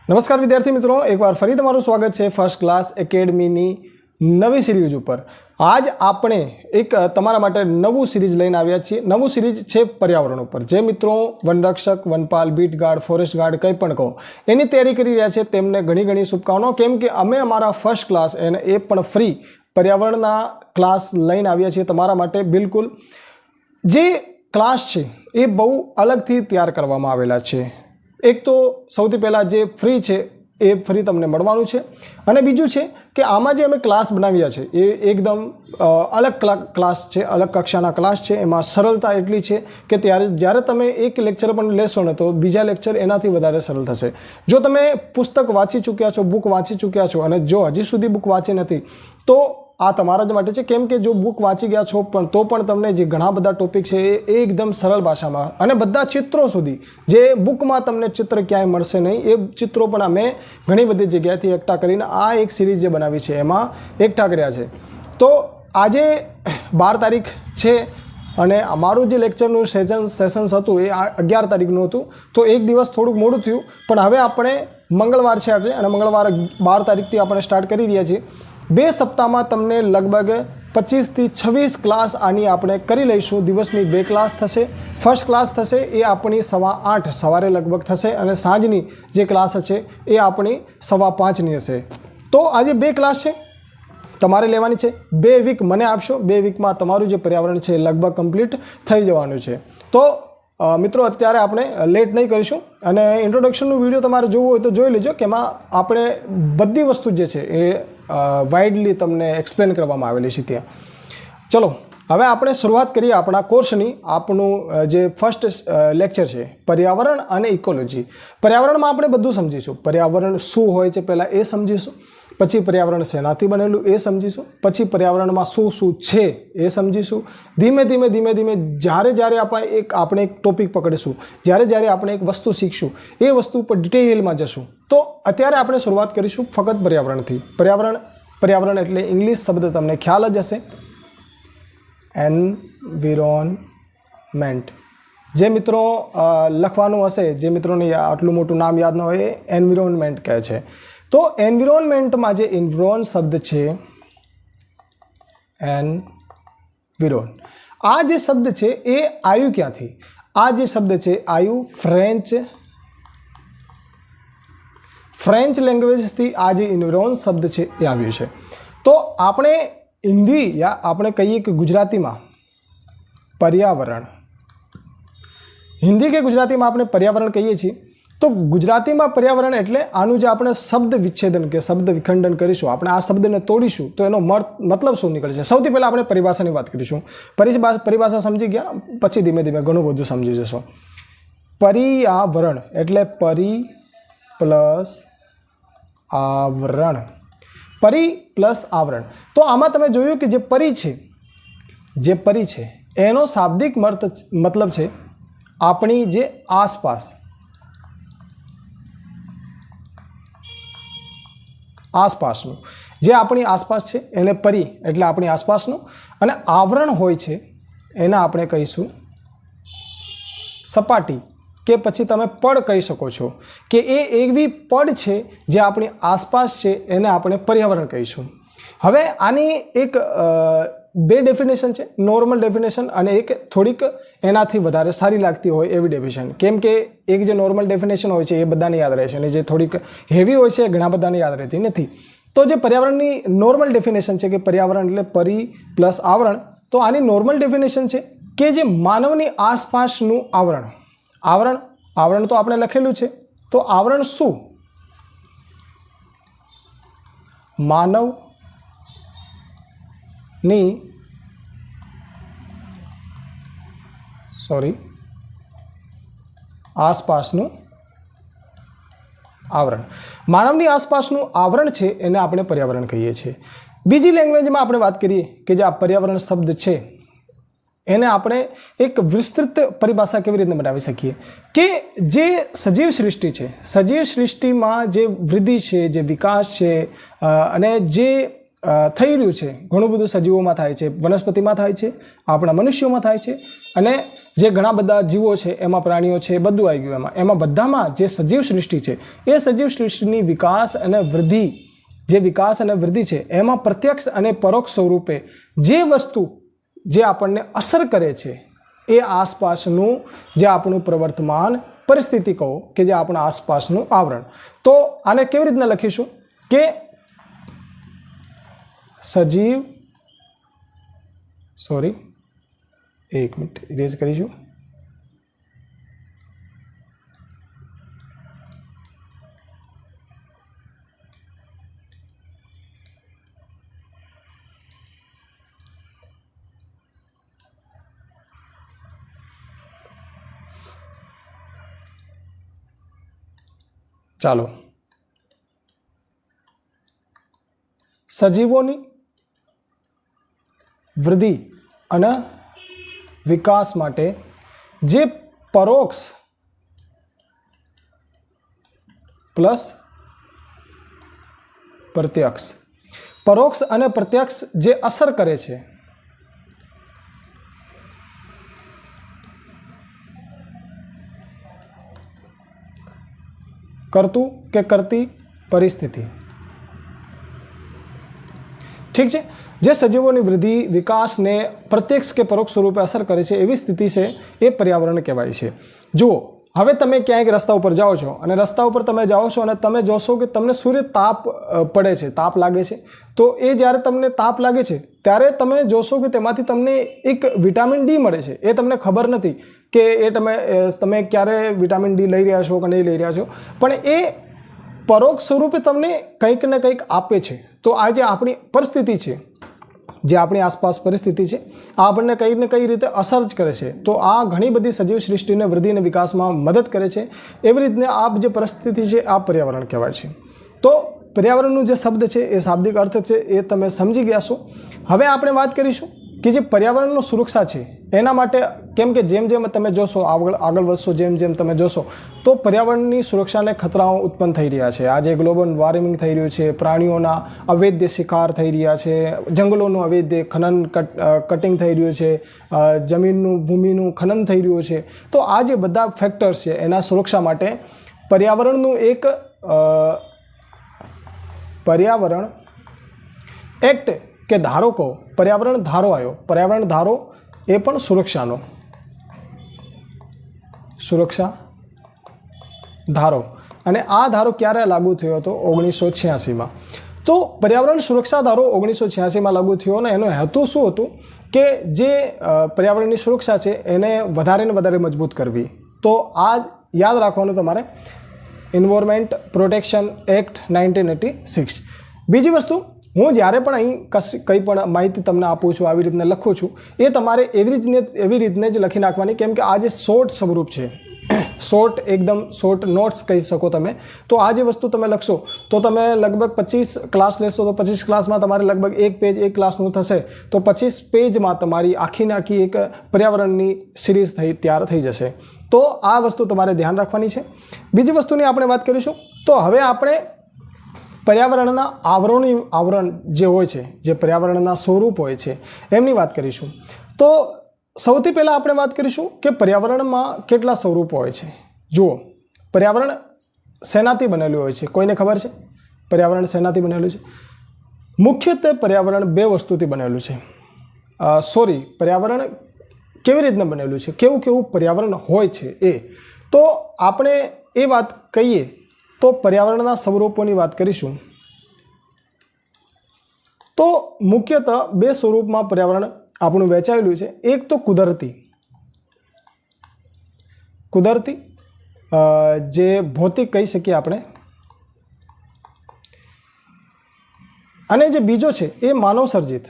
नमस्कार विद्यार्थी मित्रों, एक बार फरी तमारुं स्वागत है फर्स्ट क्लास एकेडमीनी नवी सीरीज पर। आज आपणे एक तमारा माटे नवुं सीरीज लईने आव्या छीए। नवुं सीरीज छे पर्यावरण पर। जे मित्रों वनरक्षक, वनपाल, बीट गार्ड, फॉरेस्ट गार्ड कंई पण कहो एनी तैयारी करी रह्या छे तेमने घणी घणी शुभकामनाओं, केम के अमे अमारा फर्स्ट क्लास एने ए पण फ्री पर्यावरणना क्लास लईने आव्या छीए तमारा माटे। बिल्कुल जे क्लास छे ए बहु अलगथी तैयार करवामां आवेला छे। एक तो सौथी पहला जे फ्री है ए फ्री तमने मळवानुं छे अने बीजुं छे कि आमां जे अमे क्लास बनाव्या छे ए एकदम अलग क्लास छे, अलग कक्षाना क्लास छे। एमां सरलता एटली छे कि त्यारे ज्यारे तमे एक लेक्चर पण लेशो ने तो बीजा लेक्चर एनाथी वधारे सरल थशे। जो तमे पुस्तक वांची चूक्या छो, बुक वांची चूक्या छो अने जो हजी सुधी बुक वांची नथी तो आ तमारा ज माटे छे, केम के जो बुक वांची गया छो पण तो पण तमने जे घणा बधा टॉपिक छे ए एकदम सरल भाषामां अने बधा चित्रों सुधी जे बुकमां तमने चित्र क्यांय मळशे नहीं ए चित्रों पण अमे घणी बधी जग्याएथी एकठा करीने आ एक सीरीज जे बनावी छे एमां एकठा कर्या छे। तो आजे 12 तारीख छे अने अमारुं जे लेक्चरनुं सेशन्स हतुं ए 11 तारीखनुं हतुं। तो एक दिवस थोडुं मोडुं थयुं पण हवे आपणे मंगळवार छे आज अने मंगळवार 12 तारीखथी आपणे स्टार्ट करी रह्या छीए। 2 सप्ताह में तमने लगभग 25 થી 26 क्लास आनी आपणे करी लईशुं। दिवसनी 2 क्लास थशे। फर्स्ट क्लास थशे ए आपणी 8:15 सवारे लगभग थशे अने सांजनी जे क्लास हशे ए आपणी 5:15 नी हशे। तो आज 2 क्लास छे तमारे लेवानी छे। 2 वीक मने आपशो, 2 वीक में तमारुं जे पर्यावरण छे लगभग कम्प्लीट थई जवानुं छे। तो मित्रों अत्यारे आपणे लेट नहीं करीशुं अने इंट्रोडक्शननो विडियो तमारे जोवो होय तो जोई लेजो के एमां आपणे बधी वस्तु जे छे ए वाइडली तमने एक्सप्लेन करवामां आवेली छे त्यां। चलो हवे आपणे शुरुआत करीए आपणा कोर्सनी। आपणुं जे फर्स्ट लेक्चर छे पर्यावरण अने इकोलॉजी। पर्यावरणमां आपणे बधुं समजीशुं। पर्यावरण शुं होय छे पहेला ए समजीशुं, पछी पर्यावरण शेनाथी बनेलुं ए समजीशुं, पछी पर्यावरणमां शुं शुं छे ए समजीशुं। धीमे धीमे धीमे धीमे ज्यारे આપણે એક ટોપિક પકડીશું, જ્યારે આપણે એક વસ્તુ શીખશું એ વસ્તુ પર ડિટેલમાં જશું। તો અત્યારે આપણે શરૂઆત કરીશું ફક્ત पर्यावरणથી। पर्यावरण એટલે ઇંગ્લિશ શબ્દ તમને ખ્યાલ જ હશે, એન્વિરોનમેન્ટ। જે મિત્રો લખવાનું હશે, જે મિત્રોને આટલું મોટું નામ યાદ ન હોય એ એન્વિરોનમેન્ટ કહે છે। तो एनविरोनमेंट में जो इन्विरोन शब्द है एनविरोन आ जे शब्द है ए आयु क्या थी? आ जे शब्द है आयु फ्रेंच लैंग्वेज थी आ जे इन्विरोन शब्द है ए आव्युं छे। तो आपणे हिंदी या आपणे कहीए कि गुजराती में पर्यावरण, हिंदी के गुजराती में आपणे पर्यावरण कहीए छीए। तो गुजराती में पर्यावरण एटले आनु जे आपणे शब्द विच्छेदन के शब्द विखंडन करीशुं, आपणे आ शब्द ने तोड़ीशुं तो एनो मतलब शुं निकळशे। सौथी पहेला आपणे परिभाषानी वात करीशुं। परिभाषा समजी गया पछी धीमे धीमे घणुं बधुं समजी जशो। पर्यावरण एटले परि प्लस आवरण, परि प्लस आवरण। तो आमां तमे जोयुं कि जे परि छे एनो शाब्दिक मतलब छे आपणी जे आसपासનું જે આપણી આસપાસ છે એને પરી એટલે આપણી આસપાસનું, અને આવરણ હોય છે એને આપણે કહીશું સપાટી કે પછી તમે પડ કહી શકો છો કે એ એવી પડ છે જે આપણી આસપાસ છે એને આપણે પર્યાવરણ કહીશું। હવે આની એક 2 डेफिनेशन है, नॉर्मल डेफिनेशन और एक थोड़ीक एनाथी वधारे सारी लगती हो एवी डेफिनेशन। केम के एक जो नॉर्मल डेफिनेशन होय छे ए बधाने याद रहे छे अने जे थोड़ीक हेवी होय छे घणा बधाने याद रहती नथी। तो जे पर्यावरणनी नॉर्मल डेफिनेशन है कि पर्यावरण एटले परि प्लस आवरण। तो आनी नॉर्मल डेफिनेशन है कि जे मानवनी आसपासनुं आवरण, आवरण तो आपणे लखेलुं छे। तो आवरण शुं? मानव आसपासનું आवरण, मानवनी आसपासનું आवरण છે એને આપણે पर्यावरण કહીએ છીએ। બીજી લેંગ્વેજમાં આપણે વાત કરીએ કે જે આ पर्यावरण શબ્દ છે એને આપણે એક વિસ્તૃત પરિભાષા કેવી રીતે બનાવી શકીએ કે જે સજીવ સૃષ્ટિ છે, સજીવ સૃષ્ટિમાં જે વૃદ્ધિ છે, જે વિકાસ છે અને જે થઈ રહ્યું છે, ઘણું બધું સજીવોમાં થાય છે, વનસ્પતિમાં થાય છે, આપણા મનુષ્યોમાં થાય છે અને જે ઘણા બધા જીવો છે, એમાં પ્રાણીઓ છે, બધું આવી ગયું એમાં બધામાં જે સજીવ સૃષ્ટિ છે એ સજીવ સૃષ્ટિની વિકાસ અને વૃદ્ધિ છે એમાં પ્રત્યક્ષ અને પરોક્ષ સ્વરૂપે જે વસ્તુ જે આપણને અસર કરે છે એ આસપાસનું જે આપણું પ્રવર્તમાન પરિસ્થિતિ કહો કે જે આપણા આસપાસનું આવરણ. તો આને કેવી રીતના લખીશું કે સજીવ એક મિનિટ ઇરેઝ કરીશું. ચાલો, સજીવોની વૃદ્ધિ અને વિકાસ માટે જે પરોક્ષ પ્લસ પ્રત્યક્ષ અને પ્રત્યક્ષ જે અસર કરે છે કરતું કે કરતી પરિસ્થિતિ. ઠીક છે, જે સજીવોની વૃદ્ધિ વિકાસને પ્રત્યક્ષ કે પરોક્ષ સ્વરૂપે અસર કરે છે એવી સ્થિતિ છે એ પર્યાવરણ કહેવાય છે. જુઓ, હવે તમે ક્યાંક રસ્તા ઉપર જાઓ છો અને રસ્તા ઉપર તમે જાઓ છો અને તમે જોશો કે તમને સૂર્ય તાપ પડે છે, તાપ લાગે છે. તો એ જ્યારે તમને તાપ લાગે છે ત્યારે તમે જોશો કે તેમાંથી તમને એક વિટામિન ડી મળે છે. એ તમને ખબર નથી કે એ તમે ક્યારે વિટામિન ડી લઈ રહ્યા છો કે નહીં લઈ રહ્યા છો, પણ એ પરોક્ષ સ્વરૂપે તમને કંઈક ને કંઈક આપે છે. તો આ જે આપણી પરિસ્થિતિ છે, જે આપણી આસપાસ પરિસ્થિતિ છે, આ આપણને કંઈ ને કઈ રીતે અસર જ કરે છે. તો આ ઘણી બધી સજીવ સૃષ્ટિને વૃદ્ધિ અને વિકાસમાં મદદ કરે છે. એવી રીતને આ જે પરિસ્થિતિ છે આ પર્યાવરણ કહેવાય છે. તો પર્યાવરણનું જે શબ્દ છે એ શાબ્દિક અર્થ છે એ તમે સમજી ગયા છો. હવે આપણે વાત કરીશું કે જે પર્યાવરણની સુરક્ષા છે એના માટે, કેમ કે જેમ જેમ તમે જોશો આગળ વધશો, જેમ તમે જોશો તો પર્યાવરણની સુરક્ષાને ખતરાઓ ઉત્પન્ન થઈ રહ્યા છે. આજે ગ્લોબલ વોર્મિંગ થઈ રહ્યું છે, પ્રાણીઓના અવૈધ શિકાર થઈ રહ્યા છે, જંગલોનું અવૈધ ખનન કટિંગ થઈ રહ્યું છે, ભૂમિનું ખનન થઈ રહ્યું છે. તો આ જે બધા ફેક્ટર્સ છે એના સુરક્ષા માટે પર્યાવરણ એક્ટ કે ધારો કહો, પર્યાવરણ ધારો આવ્યો. પર્યાવરણ ધારો એ પણ સુરક્ષા ધારો, અને આ ધારો ક્યારે લાગુ થયો હતો? 1986માં. તો પર્યાવરણ સુરક્ષા ધારો 1986માં લાગુ થયો અને એનો હેતુ શું હતું કે જે પર્યાવરણની સુરક્ષા છે એને વધારે ને વધારે મજબૂત કરવી. તો આ યાદ રાખવાનું તમારે, એન્વાયરમેન્ટ પ્રોટેક્શન એક્ટ 1986. બીજી વસ્તુ, હું જ્યારે પણ અહીં કંઈ પણ માહિતી તમને આપું છું, આવી રીતને લખું છું, એ તમારે એવી રીતને જ લખી નાખવાની, કેમ કે આ જે શોર્ટ સ્વરૂપ છે, એકદમ શોર્ટ નોટ્સ કહી શકો તમે. તો આ જે વસ્તુ તમે લખશો તો તમે લગભગ 25 ક્લાસ લેશો તો 25 ક્લાસમાં તમારે લગભગ એક પેજ એક ક્લાસનું થશે. તો 25 પેજમાં તમારી આખી એક પર્યાવરણની સિરીઝ તૈયાર થઈ જશે. તો આ વસ્તુ તમારે ધ્યાન રાખવાની છે. બીજી વસ્તુની આપણે વાત કરીશું. તો હવે આપણે પર્યાવરણના આવરણ જે હોય છે, જે પર્યાવરણના સ્વરૂપ હોય છે એમની વાત કરીશું. તો સૌથી પહેલાં આપણે વાત કરીશું કે પર્યાવરણમાં કેટલા સ્વરૂપો હોય છે. જુઓ, પર્યાવરણ શેનાથી બનેલું હોય છે? કોઈને ખબર છે પર્યાવરણ શેનાથી બનેલું છે? મુખ્યત્વે પર્યાવરણ બે વસ્તુથી બનેલું છે. પર્યાવરણ કેવી રીતના બનેલું છે, કેવું પર્યાવરણ હોય છે એ. તો આપણે એ વાત કહીએ તો પર્યાવરણના સ્વરૂપોની વાત કરીશું. તો મુખ્યતઃ બે સ્વરૂપમાં પર્યાવરણ આપણું વહેંચાયેલું છે. એક તો કુદરતી જે ભૌતિક કહી શકીએ આપણે, અને જે બીજો છે એ માનવ સર્જિત.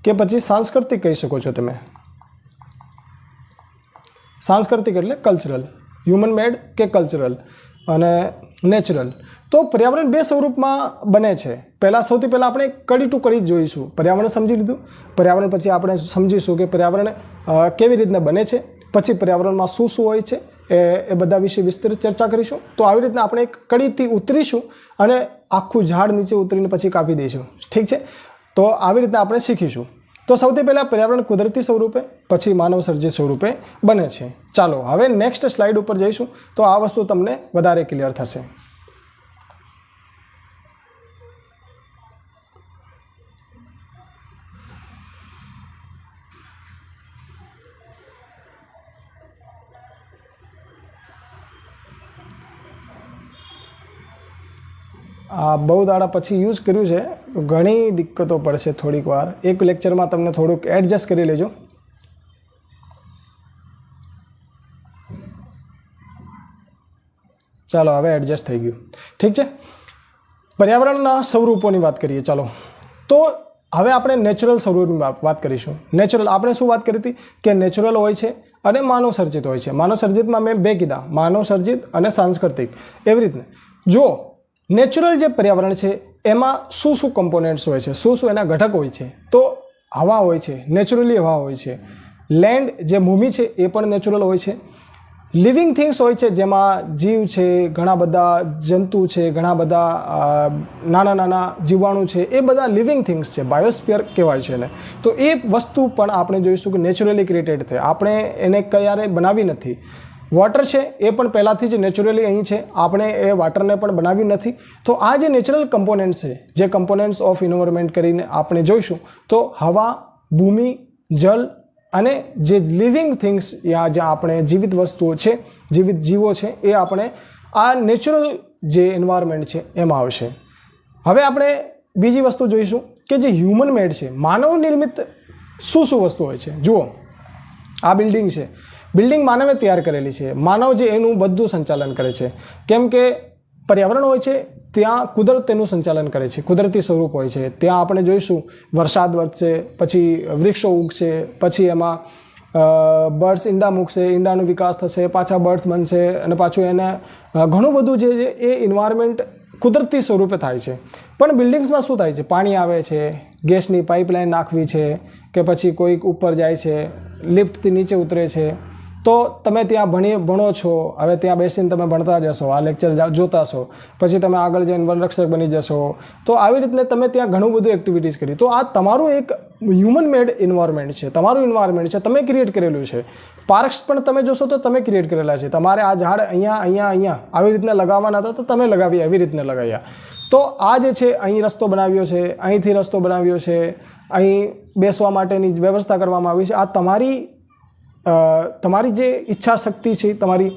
કે પછી સાંસ્કૃતિક કહી શકો છો તમે. સાંસ્કૃતિક એટલે કલ્ચરલ, હ્યુમન મેડ કે કલ્ચરલ અને નેચરલ. તો પર્યાવરણ બે સ્વરૂપમાં બને છે. સૌથી પહેલાં આપણે કડી ટુ કડી જોઈશું. પર્યાવરણ સમજી લીધું, પર્યાવરણ પછી આપણે સમજીશું કે પર્યાવરણ કેવી રીતના બને છે, પછી પર્યાવરણમાં શું હોય છે એ બધા વિશે વિસ્તૃત ચર્ચા કરીશું. તો આવી રીતના આપણે એક કડીથી ઉતરીશું અને આખું ઝાડ નીચે ઉતરીને પછી કાપી દઈશું. ઠીક છે. તો આવી રીતે આપણે શીખીશું. તો સૌથી પહેલાં પર્યાવરણ કુદરતી સ્વરૂપે પછી માનવ સર્જિત સ્વરૂપે બને છે. ચાલો હવે નેક્સ્ટ સ્લાઇડ ઉપર જઈશું તો આ વસ્તુ તમને વધારે ક્લિયર થશે. આ બહુ દાડા પછી યુઝ કર્યું છે તો ઘણી દિક્કતો પડશે થોડીક વાર. એક લેક્ચરમાં તમને થોડુંક એડજસ્ટ કરી લેજો. ચાલો હવે એડજસ્ટ થઈ ગયું. ઠીક છે. પર્યાવરણના સ્વરૂપોની વાત કરીએ. ચાલો તો હવે આપણે નેચરલ સ્વરૂપની વાત કરીશું. નેચરલ આપણે શું વાત કરી હતી કે નેચરલ હોય છે અને માનવ સર્જિત હોય છે. માનવ સર્જિતમાં મેં બે કીધા, માનવ સર્જિત અને સાંસ્કૃતિક. એવી રીતને જો નેચરલ જે પર્યાવરણ છે એમાં શું શું કમ્પોનેન્ટ્સ હોય છે, શું શું એના ઘટક હોય છે. તો હવા હોય છે, નેચરલી હવા હોય છે. લેન્ડ જે ભૂમિ છે એ પણ નેચરલ હોય છે. લિવિંગ થિંગ્સ હોય છે જેમાં જીવ છે, ઘણા બધા જંતુ છે, ઘણા બધા નાના નાના જીવાણુ છે, એ બધા લિવિંગ થિંગ્સ છે, બાયોસ્ફિયર કહેવાય છે એને. તો એ વસ્તુ પણ આપણે જોઈશું કે નેચરલી ક્રિએટેડ છે, આપણે એને ક્યારે બનાવી નથી. વોટર છે એ પણ પહેલાંથી જ નેચરલી અહીં છે, આપણે એ વોટરને પણ બનાવ્યું નથી. તો આ જે નેચરલ કમ્પોનેન્ટ્સ છે, જે કમ્પોનેન્ટ્સ ઓફ એન્વાયરમેન્ટ કરીને આપણે જોઈશું તો હવા, ભૂમિ, જળ અને જે લિવિંગ થિંગ્સ યા જે આપણે જીવિત વસ્તુઓ છે, જીવિત જીવો છે, એ આપણે આ નેચરલ જે એન્વાયરમેન્ટ છે એમાં આવશે. હવે આપણે બીજી વસ્તુ જોઈશું કે જે હ્યુમન મેડ છે, માનવ નિર્મિત શું શું વસ્તુ હોય છે. જુઓ આ બિલ્ડિંગ છે, બિલ્ડિંગ માનવે તૈયાર કરેલી છે. માનવ જે એનું બધું સંચાલન કરે છે, કેમ કે પર્યાવરણ હોય છે ત્યાં કુદરત તેનું સંચાલન કરે છે, કુદરતી સ્વરૂપ હોય છે. ત્યાં આપણે જોઈશું વરસાદ વધશે, પછી વૃક્ષો ઉગશે, પછી એમાં બર્ડ્સ ઈંડા મૂકશે, ઈંડાનો વિકાસ થશે, પાછા બર્ડ્સ બનશે અને પાછું એને ઘણું બધું જે છે એ એન્વાયરમેન્ટ કુદરતી સ્વરૂપે થાય છે. પણ બિલ્ડિંગ્સમાં શું થાય છે, પાણી આવે છે, ગેસની પાઇપલાઇન નાખવી છે, કે પછી કોઈક ઉપર જાય છે, લિફ્ટથી નીચે ઉતરે છે. તો તમે ત્યાં ભણો છો, હવે ત્યાં બેસીને તમે ભણતા જશો, આ લેક્ચર જોતા છો, પછી તમે આગળ જઈને વનરક્ષક બની જશો. તો આવી રીતને તમે ત્યાં ઘણું બધું એક્ટિવિટીઝ કરી. તો આ તમારું એક હ્યુમન મેડ એન્વાયરમેન્ટ છે, તમારું એન્વાયરમેન્ટ છે, તમે ક્રિએટ કરેલું છે. પાર્ક્સ પણ તમે જોશો તો તમે ક્રિએટ કરેલા છે. તમારે આ ઝાડ અહીંયા આવી રીતને લગાવવાના હતા તો તમે લગાવ્યા, એવી રીતને લગાવ્યા. તો આ જે છે અહીં રસ્તો બનાવ્યો છે, અહીંથી રસ્તો બનાવ્યો છે, અહીં બેસવા માટેની વ્યવસ્થા કરવામાં આવી છે. આ તમારી જે ઈચ્છા શક્તિ છે, તમારી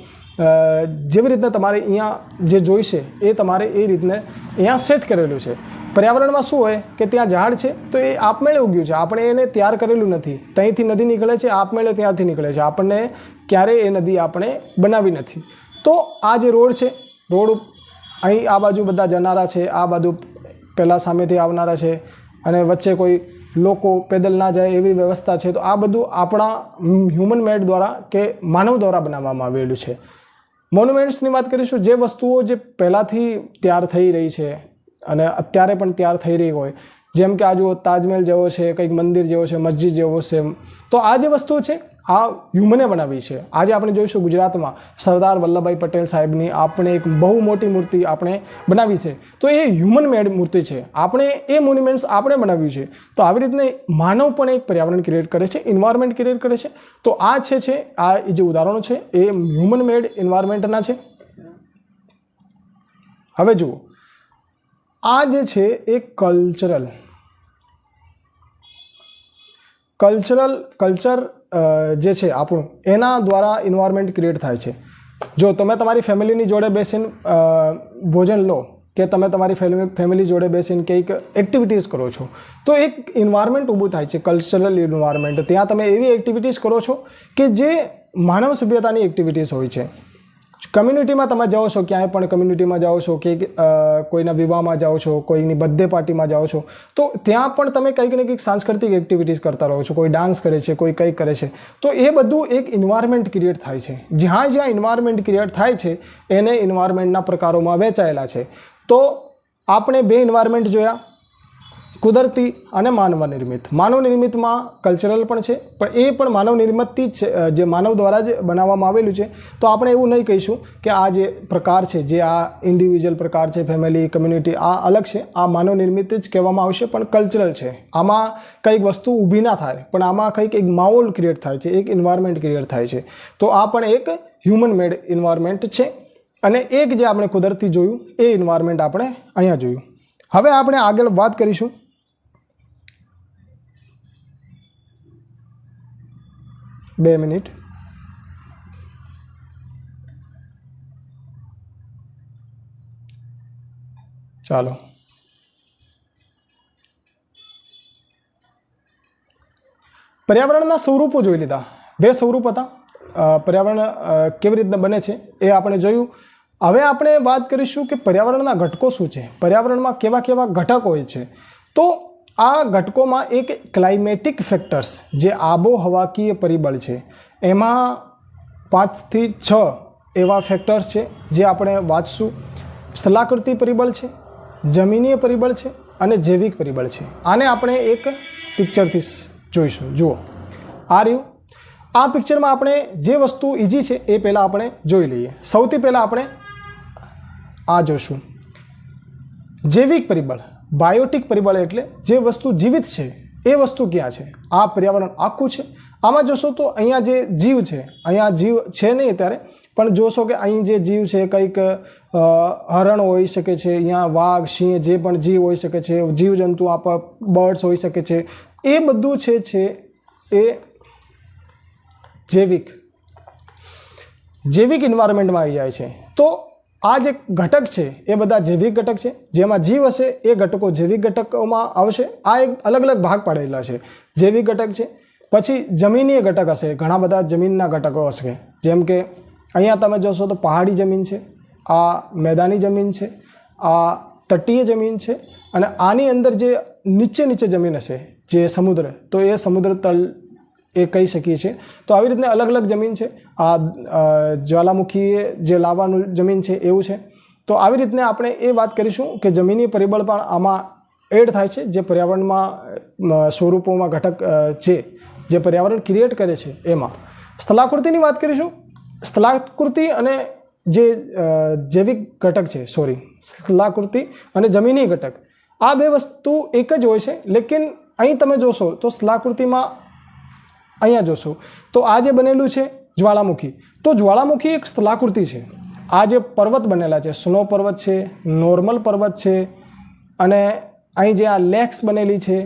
જેવી રીતના તમારે અહીંયા જે જોઈશે એ તમારે એ રીતને અહીંયા સેટ કરેલું છે. પર્યાવરણમાં શું હોય કે ત્યાં ઝાડ છે તો એ આપમેળે ઉગ્યું છે, આપણે એને તૈયાર કરેલું નથી. ત્યાંથી નદી નીકળે છે, આપમેળે ત્યાંથી નીકળે છે, આપણને ક્યારેય એ નદી આપણે બનાવી નથી. તો આ જે રોડ છે, રોડ અહીં આ બાજુ બધા જનારા છે, આ બાજુ પહેલાં સામેથી આવનારા છે, અને વચ્ચે કોઈ લોકો પેદલ ના જાય એવી વ્યવસ્થા છે. તો આ બધું આપણા હ્યુમન મેડ દ્વારા કે માનવ દ્વારા બનાવવામાં આવેલું છે. મોન્યુમેન્ટ્સની વાત કરીશું, જે વસ્તુઓ જે પહેલાંથી તૈયાર થઈ રહી છે અને અત્યારે પણ તૈયાર થઈ રહી હોય, જેમ કે આ જુઓ તાજમહેલ જેવો છે, કંઈક મંદિર જેવો છે, મસ્જિદ જેવો છે. તો આ જે વસ્તુ છે આ હ્યુમને બનાવી છે. આજે આપણે જોઈશું ગુજરાતમાં સરદાર વલ્લભભાઈ પટેલ સાહેબની આપણે એક બહુ મોટી મૂર્તિ આપણે બનાવી છે. તો એ હ્યુમન મેડ મૂર્તિ છે, આપણે એ મોન્યુમેન્ટ્સ આપણે બનાવ્યું છે. તો આવી રીતને માનવ પણ એક પર્યાવરણ ક્રિએટ કરે છે, એન્વાયરમેન્ટ ક્રિએટ કરે છે. તો આ છે આ જે ઉદાહરણો છે એ હ્યુમન મેડ એન્વાયરમેન્ટના છે. હવે જુઓ આ જે છે એ કલ્ચર જે છે આપણું, એના દ્વારા એન્વાયરમેન્ટ ક્રિએટ થાય છે. જો તમે તમારી ફેમિલીની જોડે બેસીને ભોજન લો કે તમે તમારી ફેમિલી જોડે બેસીને કંઈક એક્ટિવિટીઝ કરો છો તો એક એન્વાયરમેન્ટ ઊભું થાય છે, કલ્ચરલ એન્વાયરમેન્ટ. ત્યાં તમે એવી એક્ટિવિટીઝ કરો છો કે જે માનવ સભ્યતાની એક્ટિવિટીઝ હોય છે. કમ્યુનિટીમાં તમે જાઓ છો, ક્યાંય પણ કમ્યુનિટીમાં જાઓ છો કે કોઈના વિવાહમાં જાઓ છો, કોઈની બર્થડે પાર્ટીમાં જાઓ છો, તો ત્યાં પણ તમે કંઈક ને કંઈક સાંસ્કૃતિક એક્ટિવિટીઝ કરતા રહો છો. કોઈ ડાન્સ કરે છે, કોઈ કંઈક કરે છે. તો એ બધું એક એન્વાયરમેન્ટ ક્રિએટ થાય છે. જ્યાં એન્વાયરમેન્ટ ક્રિએટ થાય છે એને એન્વાયરમેન્ટના પ્રકારોમાં વહેંચાયેલા છે. તો આપણે બે એન્વાયરમેન્ટ જોયા, કુદરતી અને માનવ નિર્મિત. માનવ નિર્મિતમાં કલ્ચરલ પણ છે, પણ એ પણ માનવ નિર્મિતથી જ છે, જે માનવ દ્વારા જ બનાવવામાં આવેલું છે. તો આપણે એવું નહીં કહીશું કે આ જે પ્રકાર છે, જે આ ઇન્ડિવિજ્યુઅલ પ્રકાર છે, ફેમિલી, કમ્યુનિટી, આ અલગ છે, આ માનવ નિર્મિત જ કહેવામાં આવશે, પણ કલ્ચરલ છે. આમાં કંઈક વસ્તુ ઊભી ના થાય, પણ આમાં કંઈક એક માહોલ ક્રિએટ થાય છે, એક એન્વાયરમેન્ટ ક્રિએટ થાય છે. તો આ પણ એક હ્યુમન મેડ એન્વાયરમેન્ટ છે. અને એક જે આપણે કુદરતી જોયું એ એન્વાયરમેન્ટ આપણે અહીંયા જોયું. હવે આપણે આગળ વાત કરીશું બે મિનિટ. ચાલો, પર્યાવરણના સ્વરૂપો જોઈ લીધા. બે સ્વરૂપ હતા. પર્યાવરણ કેવી રીતના બને છે એ આપણે જોયું. હવે આપણે વાત કરીશું કે પર્યાવરણના ઘટકો શું છે, પર્યાવરણમાં કેવા કેવા ઘટક હોય છે. તો આ ઘટકોમાં એક ક્લાઇમેટિક ફેક્ટર્સ, જે આબોહવાકીય પરિબળ છે, એમાં 5 થી 6 એવા ફેક્ટર્સ છે જે આપણે વાંચશું. સ્થલાકૃતિ પરિબળ છે, જમીનીય પરિબળ છે અને જૈવિક પરિબળ છે. આને આપણે એક પિક્ચરથી જોઈશું. જુઓ, આ રહ્યું. આ પિક્ચરમાં આપણે જે વસ્તુ ઇઝી છે એ પહેલાં આપણે જોઈ લઈએ. સૌથી પહેલાં આપણે આ જોશું, જૈવિક પરિબળ. બાયોટિક પરિબળ એટલે જે વસ્તુ જીવિત છે એ વસ્તુ ક્યાં છે. આ પર્યાવરણ આખું છે. આમાં જોશો તો અહીંયા જે જીવ છે, અહીંયા જીવ છે નહીં અત્યારે, પણ જોશો કે અહીં જે જીવ છે, કંઈક હરણ હોઈ શકે છે, અહીંયા વાઘ, સિંહ, જે પણ જીવ હોઈ શકે છે, જીવજંતુ, બર્ડ્સ હોઈ શકે છે, એ બધું છે એ જૈવિક એન્વાયરમેન્ટમાં આવી જાય છે. તો આ જે ઘટક છે એ બધા જૈવિક ઘટક છે. જેમાં જીવ હશે એ ઘટકો જૈવિક ઘટકોમાં આવશે. આ એક અલગ અલગ ભાગ પાડેલા છે. જૈવિક ઘટક છે. પછી જમીનીય ઘટક હશે, ઘણા બધા જમીનના ઘટકો હશે. જેમ કે અહીંયા તમે જોશો તો પહાડી જમીન છે, આ મેદાની જમીન છે, આ તટીય જમીન છે, અને આની અંદર જે નીચે જમીન હશે, જે સમુદ્ર, તો એ સમુદ્ર તલ એ કહી શકીએ છીએ. તો આવી રીતના અલગ અલગ જમીન છે. આ જ્વાલામુખી જે લાવાનું જમીન છે એવું છે. તો આવી રીતના આપણે એ વાત કરીશું કે જમીની પરિબળ પણ આમાં એડ થાય છે, જે પર્યાવરણમાં સ્વરૂપોમાં ઘટક છે, જે પર્યાવરણ ક્રિએટ કરે છે એમાં. સ્થલાકૃતિની વાત કરીશું. સ્થલાકૃતિ અને જે જૈવિક ઘટક છે, સ્થલાકૃતિ અને જમીની ઘટક, આ બે વસ્તુ એક જ હોય છે. લેકિન અહીં તમે જોશો તો સ્થલાકૃતિમાં અહીંયા જોશો તો આ જે બનેલું છે જ્વાળામુખી, તો જ્વાળામુખી એક સ્થલાકૃતિ છે. આ જે પર્વત બનેલા છે, સ્નો પર્વત છે, નોર્મલ પર્વત છે, અને અહીં જે આ લેક્સ બનેલી છે,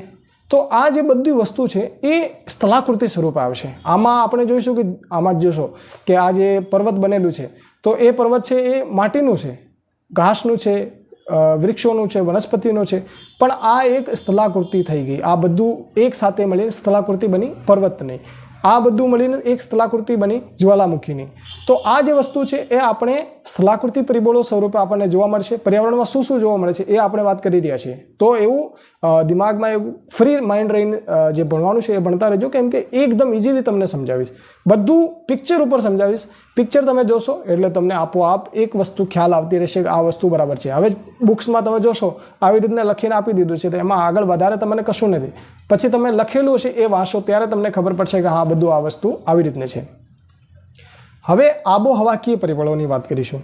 તો આ જે બધી વસ્તુ છે એ સ્થલાકૃતિ સ્વરૂપે આવશે. આમાં આપણે જોઈશું કે આમાં જોશો કે આ જે પર્વત બનેલું છે, તો એ પર્વત છે એ માટીનું છે, ઘાસનું છે, વૃક્ષોનું છે, વનસ્પતિનું છે, પણ આ એક સ્થલાકૃતિ થઈ ગઈ. આ બધું એક સાથે મળીને સ્થલાકૃતિ બની પર્વતની. આ બધું મળીને એક સ્થલાકૃતિ બની જ્વાલામુખીની. તો આ જે વસ્તુ છે એ આપણે સ્થલાકૃતિ પરિબળો સ્વરૂપે આપણને જોવા મળશે. પર્યાવરણમાં શું શું જોવા મળે છે એ આપણે વાત કરી રહ્યા છીએ. તો એવું દિમાગમાં એવું ફ્રી માઇન્ડ રહીને જે ભણવાનું છે એ ભણતા રહેજો, કેમ કે એકદમ ઇઝીલી તમને સમજાવીશ. બધું પિક્ચર ઉપર સમજાવીશ. પિક્ચર તમે જોશો એટલે તમને આપોઆપ એક વસ્તુ ખ્યાલ આવતી રહેશે કે આ વસ્તુ બરાબર છે. હવે બુક્સમાં તમે જોશો આવી રીતના લખીને આપી દીધું છે, તો એમાં આગળ વધારે તમને કશું નથી. પછી તમે લખેલું છે એ વાંચો ત્યારે તમને ખબર પડશે કે હા, બધું આ વસ્તુ આવી રીતની છે. હવે આબોહવાકીય પરિબળોની વાત કરીશું.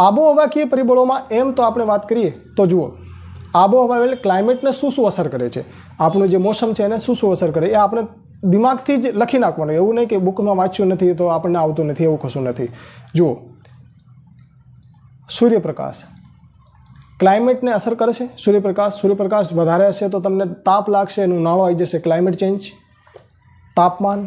આબોહવાકીય પરિબળોમાં એમ તો આપણે વાત કરીએ તો જુઓ, આબોહવા એટલે ક્લાઇમેટને શું શું અસર કરે છે, આપણું જે મોસમ છે એને શું શું અસર કરે, એ આપણે દિમાગથી જ લખી નાખવાનું. એવું નહીં કે બુકમાં વાંચ્યું નથી તો આપણને આવતું નથી, એવું કશું નથી. જુઓ, સૂર્યપ્રકાશ ક્લાઇમેટને અસર કરે છે. સૂર્યપ્રકાશ વધારે હશે તો તમને તાપ લાગશે, એનું ઉનાળો આવી જશે, ક્લાઇમેટ ચેન્જ. તાપમાન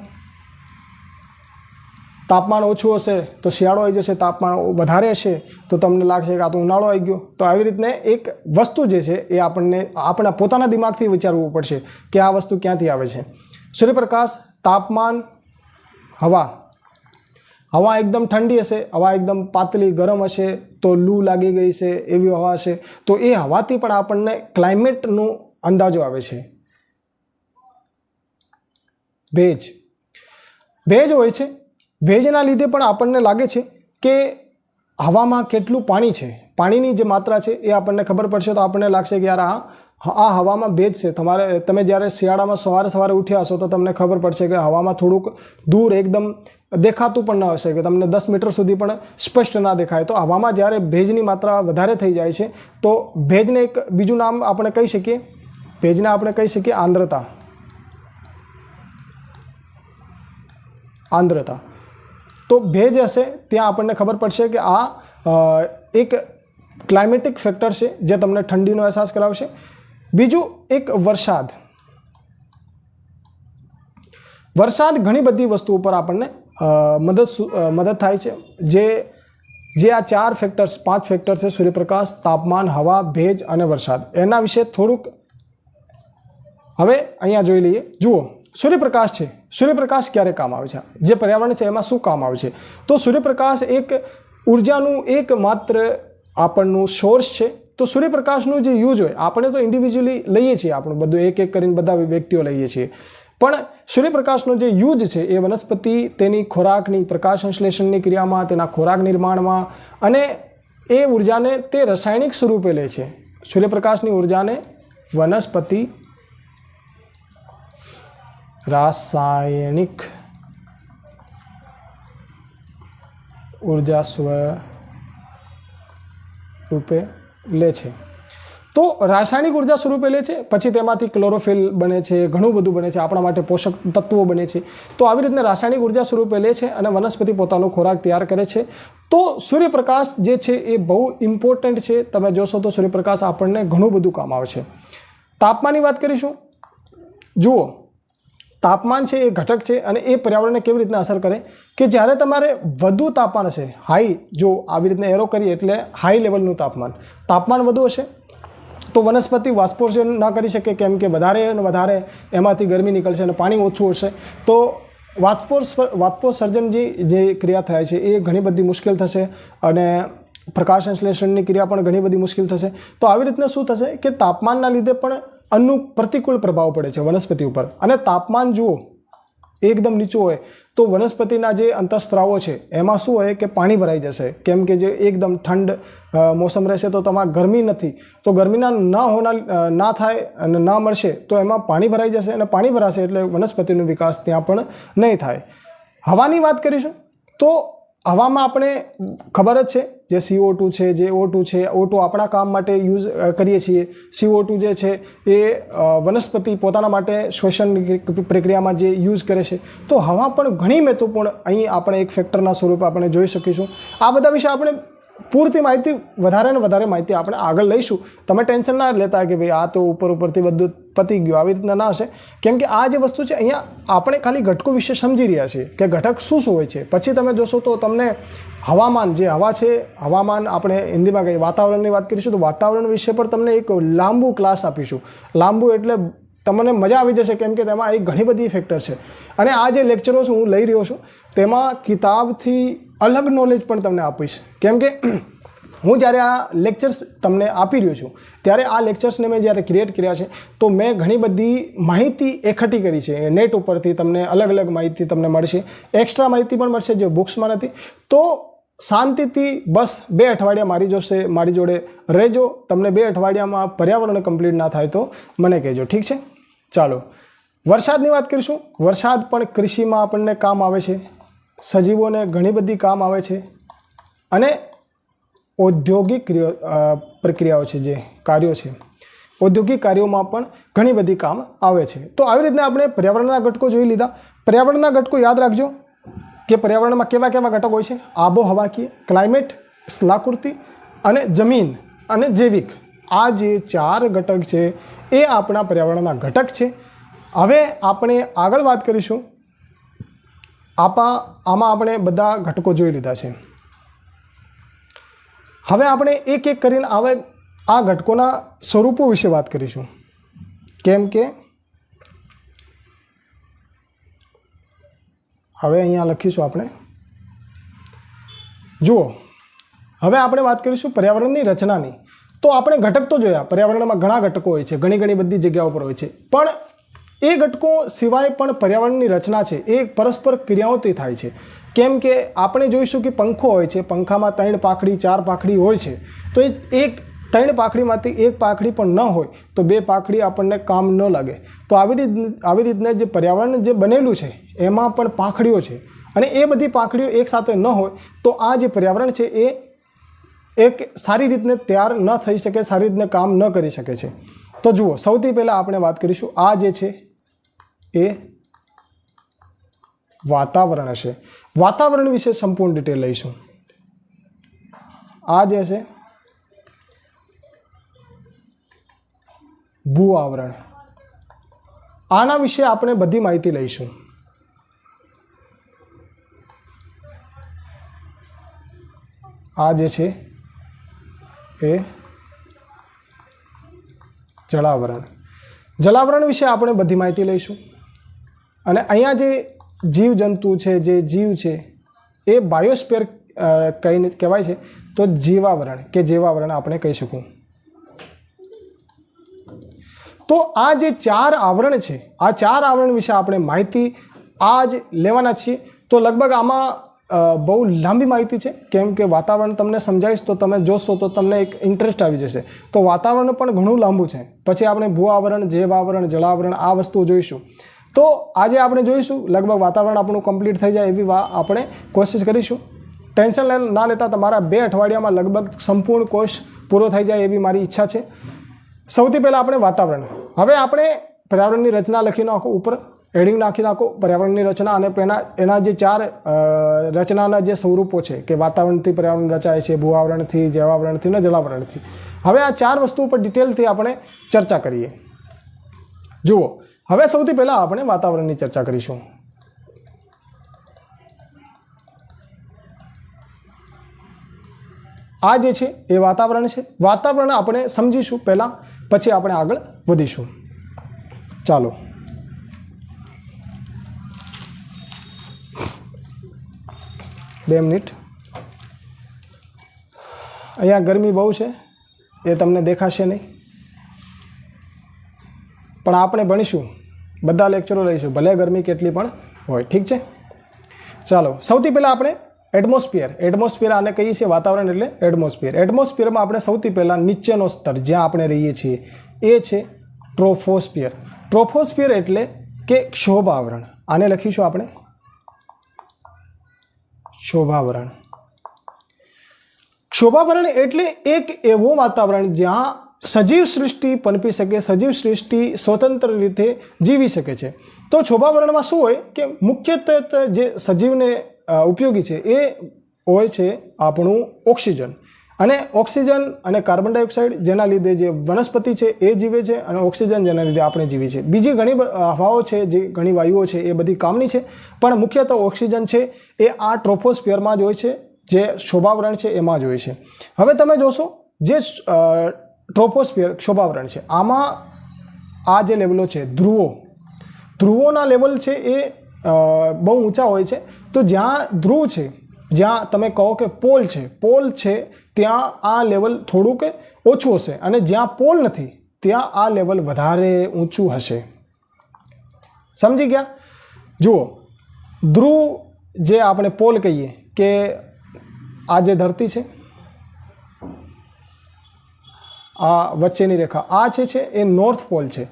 ઓછું હશે તો શિયાળો આવી જશે, તાપમાન વધારે હશે તો તમને લાગશે કે આ તો ઉનાળો આવી ગયો. તો આવી રીતને એક વસ્તુ જે છે એ આપણને આપણા પોતાના દિમાગથી વિચારવું પડશે કે આ વસ્તુ ક્યાંથી આવે છે. સૂર્યપ્રકાશ, તાપમાન, હવા એકદમ ઠંડી હશે, હવા એકદમ પાતળી ગરમ હશે તો લૂ લાગી ગઈ છે એવી હવા હશે, તો એ હવાથી પણ આપણને ક્લાઇમેટનો અંદાજો આવે છે. ભેજ હોય છે. ભેજના લીધે પણ આપણને લાગે છે કે હવામાં કેટલું પાણી છે. પાણીની જે માત્રા છે એ આપણને ખબર પડશે તો આપણને લાગશે કે યાર આ આ હવામાં ભેજ છે. તમે જ્યારે શિયાળામાં સવારે ઉઠ્યા હશો તો તમને ખબર પડશે કે હવામાં થોડુંક દૂર એકદમ દેખાતું પણ ન હશે, કે તમને 10 મીટર સુધી પણ સ્પષ્ટ ના દેખાય. તો હવામાં જ્યારે ભેજની માત્રા વધારે થઈ જાય છે તો ભેજને એક બીજું નામ આપણે કહી શકીએ, ભેજને આપણે કહી શકીએ આંદ્રતા. આંદ્રતા. તો ભેજ હશે ત્યાં આપણને ખબર પડશે કે આ એક ક્લાઇમેટિક ફેક્ટર છે જે તમને ઠંડીનો અહેસાસ કરાવશે. બીજું એક વરસાદ. વરસાદ ઘણી બધી વસ્તુઓ પર આપણને મદદ થાય છે. જે આ 4 ફેક્ટર્સ 5 ફેક્ટર્સ છે, સૂર્યપ્રકાશ, તાપમાન, હવા, ભેજ અને વરસાદ, એના વિશે થોડુંક હવે અહીંયા જોઈ લઈએ. જુઓ, સૂર્યપ્રકાશ છે. સૂર્યપ્રકાશ ક્યારે કામ આવે છે? જે પર્યાવરણ છે એમાં શું કામ આવે છે? તો સૂર્યપ્રકાશ એક ઉર્જાનું એકમાત્ર આપણનું સોર્સ છે. તો સૂર્યપ્રકાશનું જે યુઝ હોય, આપણે તો ઇન્ડિવિજ્યુઅલી લઈએ છીએ, આપણું બધું એક કરીને બધા વ્યક્તિઓ લઈએ છીએ, પણ સૂર્યપ્રકાશનો જે યુઝ છે એ વનસ્પતિ તેની ખોરાકની પ્રકાશ સંશ્લેષણની ક્રિયામાં, તેના ખોરાક નિર્માણમાં, અને એ ઉર્જાને તે રાસાયણિક સ્વરૂપે લે છે. સૂર્યપ્રકાશની ઉર્જાને વનસ્પતિ રાસાયણિક ઉર્જા સ્વરૂપે લે છે. તો રાસાયણિક ઉર્જા સ્વરૂપે લે છે, પછી તેમાંથી ક્લોરોફિલ બને છે, ઘણું બધું બને છે, આપણા માટે પોષક તત્વો બને છે. તો આવી રીતના રાસાયણિક ઉર્જા સ્વરૂપે લે છે અને વનસ્પતિ પોતાનો ખોરાક તૈયાર કરે છે. તો સૂર્યપ્રકાશ જે છે એ બહુ ઇમ્પોર્ટન્ટ છે. તમે જોશો તો સૂર્યપ્રકાશ આપણને ઘણું બધું કામ આવે છે. તાપમાનની વાત કરીશું. જુઓ, તાપમાન છે એ ઘટક છે અને એ પર્યાવરણને કેવી રીતના અસર કરે કે જ્યારે તમારે વધુ તાપમાન હશે, હાઈ, જો આવી રીતના એરો કરીએ એટલે હાઈ લેવલનું તાપમાન વધુ હશે તો વનસ્પતિ વાષ્પોત્સર્જન ન કરી શકે, કેમ કે વધારે અને વધારે એમાંથી ગરમી નીકળશે અને પાણી ઓછું હશે. તો વાષ્પોત્સર્જન જે ક્રિયા થાય છે એ ઘણી બધી મુશ્કેલ થશે અને પ્રકાશ સંશ્લેષણની ક્રિયા પણ ઘણી બધી મુશ્કેલ થશે. તો આવી રીતના શું થશે કે તાપમાનના લીધે પણ અન્નનું પ્રતિકૂળ પ્રભાવ પડે છે વનસ્પતિ ઉપર. અને તાપમાન જુઓ એકદમ નીચું હોય તો વનસ્પતિના જે અંતઃસ્ત્રાવો છે એમાં શું હોય કે પાણી ભરાઈ જશે, કેમ કે જે એકદમ ઠંડ મોસમ રહેશે તો તમારે ગરમી નથી, તો ગરમીના ના થાય અને ના મળશે તો એમાં પાણી ભરાઈ જશે, અને પાણી ભરાશે એટલે વનસ્પતિનો વિકાસ ત્યાં પણ નહીં થાય. હવાની વાત કરીશું તો હવામાં આપણે ખબર જ છે જે CO2 છે, જે O2 છે, O2 આપણા કામ માટે યુઝ કરીએ છીએ. CO2 જે છે એ વનસ્પતિ પોતાના માટે શ્વસનની પ્રક્રિયામાં જે યુઝ કરે છે. તો હવા પણ ઘણી મહત્વપૂર્ણ અહીં આપણે એક ફેક્ટરના સ્વરૂપે આપણે જોઈ શકીશું. આ બધા વિશે આપણે પૂરતી માહિતી, વધારે ને વધારે માહિતી આપણે આગળ લઈશું. તમે ટેન્શન ના લેતા કે ભાઈ આ તો ઉપરથી બધું પતી ગયું, આવી રીતના ના હશે. કેમ કે આ જે વસ્તુ છે અહીંયા આપણે ખાલી ઘટકો વિશે સમજી રહ્યા છીએ કે ઘટક શું હોય છે. પછી તમે જોશો તો તમને હવામાન, જે હવા છે, હવામાન આપણે હિન્દીમાં કહીએ વાતાવરણની વાત કરીશું તો વાતાવરણ વિશે પણ તમને એક લાંબુ ક્લાસ આપીશું. લાંબુ એટલે તમને મજા આવી જશે, કેમ કે તેમાં એક ઘણી બધી ફેક્ટર છે. અને આ જે લેક્ચરો હું લઈ રહ્યો છું તેમાં કિતાબથી અલગ નોલેજ પણ તમને આપીશ. કેમ કે હું જ્યારે આ લેક્ચર્સ તમને આપી રહ્યો છું ત્યારે આ લેક્ચર્સને મેં જ્યારે ક્રિએટ કર્યા છે તો મેં ઘણી બધી માહિતી એકઠી કરી છે. નેટ ઉપરથી તમને અલગ અલગ માહિતી તમને મળશે, એક્સ્ટ્રા માહિતી પણ મળશે જે બુક્સમાં નથી. તો શાંતિથી બસ 2 અઠવાડિયા મારી જોડે રહેજો. તમને 2 અઠવાડિયામાં પર્યાવરણ કમ્પ્લીટ ના થાય તો મને કહેજો, ઠીક છે? ચાલો, વરસાદની વાત કરીશું. વરસાદ પણ કૃષિમાં આપણને કામ આવે છે, સજીવોને ઘણી બધી કામ આવે છે, અને ઔદ્યોગિક પ્રક્રિયાઓ છે, જે કાર્યો છે, ઔદ્યોગિક કાર્યોમાં પણ ઘણી બધી કામ આવે છે. તો આવી રીતના આપણે પર્યાવરણના ઘટકો જોઈ લીધા. પર્યાવરણના ઘટકો યાદ રાખજો કે પર્યાવરણમાં કેવા કેવા ઘટકો હોય છે. આબોહવાકીય, ક્લાઇમેટ, સ્થલાકૃતિ અને જમીન અને જૈવિક. આ જે 4 ઘટક છે એ આપણા પર્યાવરણના ઘટક છે. હવે આપણે આગળ વાત કરીશું. આમાં આપણે બધા ઘટકો જોઈ લીધા છે. હવે આપણે એક એક કરીને આ ઘટકોના સ્વરૂપો વિશે વાત કરીશું. કેમ કે હવે અહીંયા લખીશું આપણે. જુઓ, હવે આપણે વાત કરીશું પર્યાવરણની રચનાની. તો આપણે ઘટક તો જોયા, પર્યાવરણમાં ઘણા ઘટકો હોય છે, ઘણી બધી જગ્યાઓ પર હોય છે, પણ એ ઘટકો સિવાય પણ પર્યાવરણની રચના છે એ પરસ્પર ક્રિયાઓથી થાય છે. કેમ કે આપણે જોઈશું કે પંખો હોય છે, પંખામાં 3 પાંખડી 4 પાંખડી હોય છે. તો ત્રણ પાંખડીમાંથી એક પાંખડી પણ ન હોય તો બે પાંખડી આપણને કામ ન લાગે. તો આવી રીતના જે પર્યાવરણ જે બનેલું છે એમાં પણ પાંખડીઓ છે અને એ બધી પાંખડીઓ એકસાથે ન હોય તો આ જે પર્યાવરણ છે એ એક સારી રીતને તૈયાર ન થઈ શકે, સારી રીતને કામ ન કરી શકે છે. તો જુઓ, સૌથી પહેલાં આપણે વાત કરીશું આ જે છે એ વાતાવરણ હશે. વાતાવરણ વિશે સંપૂર્ણ ડિટેલ લઈશું. આ જે છે ભૂ આવરણ, આના વિશે આપણે બધી માહિતી લઈશું. આ જે છે એ જળાવરણ, જળાવરણ વિશે આપણે બધી માહિતી લઈશું. અને અહીંયા જે જીવજંતુ છે, જે જીવ છે એ બાયોસ્ફિયર કહીને કહેવાય છે. તો જીવાવરણ કે જીવાવરણ આપણે કહી શકું. તો આ જે 4 આવરણ છે, આ 4 આવરણ વિશે આપણે માહિતી આજ લેવાના છીએ. તો લગભગ આમાં બહુ લાંબી માહિતી છે, કેમ કે વાતાવરણ તમને સમજાવીશ તો તમે જોશો તો તમને એક ઇન્ટરેસ્ટ આવી જશે. તો વાતાવરણ પણ ઘણું લાંબુ છે. પછી આપણે ભૂ આવરણ, જૈવાવરણ, જળાવરણ આ વસ્તુઓ જોઈશું. તો આજે આપણે જોઈશું લગભગ વાતાવરણ આપણું કમ્પ્લીટ થઈ જાય એવી આપણે કોશિશ કરીશું. ટેન્શન ના લેતા, તમારા 2 અઠવાડિયામાં લગભગ સંપૂર્ણ કોર્સ પૂરો થઈ જાય એવી મારી ઈચ્છા છે. સૌથી પહેલાં આપણે વાતાવરણ. હવે આપણે પર્યાવરણની રચના લખી નાખો, ઉપર હેડિંગ નાખી નાખો પર્યાવરણની રચના, અને એના જે 4 રચનાના જે સ્વરૂપો છે કે વાતાવરણથી પર્યાવરણ રચાય છે, ભૂ આવરણથી, જૈવાવરણથી અને જળાવરણથી. હવે આ 4 વસ્તુઓ પર ડિટેલથી આપણે ચર્ચા કરીએ. જુઓ, હવે સૌથી પહેલાં આપણે વાતાવરણની ચર્ચા કરીશું. આ જે છે એ વાતાવરણ છે. વાતાવરણ આપણે સમજીશું પહેલાં, પછી આપણે આગળ વધીશું. ચાલો. બે મિનિટ. અહીંયા ગરમી બહુ છે, એ તમને દેખાશે નહીં, પણ આપણે ભણીશું, બધા લેક્ચરો લઈશું, ભલે ગરમી કેટલી પણ હોય. ઠીક છે, ચાલો. સૌથી પહેલાં આપણે એટમોસ્ફિયર આને કહીએ છીએ. વાતાવરણ એટલે એટમોસ્ફિયર. એટમોસ્ફિયરમાં આપણે સૌથી પહેલાં નીચેનો સ્તર જ્યાં આપણે રહીએ છીએ એ છે ટ્રોફોસ્ફિયર. ટ્રોફોસ્ફિયર એટલે કે ક્ષોભાવરણ. આને લખીશું આપણે ક્ષોભાવરણ. ક્ષોભાવરણ એટલે એક એવું વાતાવરણ જ્યાં સજીવ સૃષ્ટિ પનપી શકે, સજીવ સૃષ્ટિ સ્વતંત્ર રીતે જીવી શકે છે. તો ક્ષોભાવરણમાં શું હોય કે મુખ્યત્વે જે સજીવને ઉપયોગી છે એ હોય છે આપણું ઓક્સિજન. અને ઓક્સિજન અને કાર્બન ડાયોક્સાઇડ જેના લીધે જે વનસ્પતિ છે એ જીવે છે, અને ઓક્સિજન જેના લીધે આપણે જીવીએ છીએ. બીજી ઘણી હવાઓ છે, જે ઘણી વાયુઓ છે એ બધી કામની છે, પણ મુખ્યત્વે ઓક્સિજન છે એ આ ટ્રોફોસ્ફિયરમાં જ હોય છે, જે ક્ષોભાવરણ છે એમાં જ હોય છે. હવે તમે જોશો જે ટ્રોફોસ્ફિયર ક્ષોભાવરણ છે આમાં આ જે લેવલો છે ધ્રુવોના લેવલ છે એ બહુ ઊંચા હોય છે. તો જ્યાં ધ્રુવ છે, જ્યાં તમે કહો કે પોલ છે ત્યાં આ લેવલ થોડું કે ઓછું હશે, અને જ્યાં પોલ નથી ત્યાં આ લેવલ વધારે ઊંચું હશે. સમજી ગયા? જુઓ, ધ્રુવ જે આપણે પોલ કહીએ કે આ જે ધરતી છે, આ વચ્ચેની રેખા આ છે એ નોર્થ પોલ છે,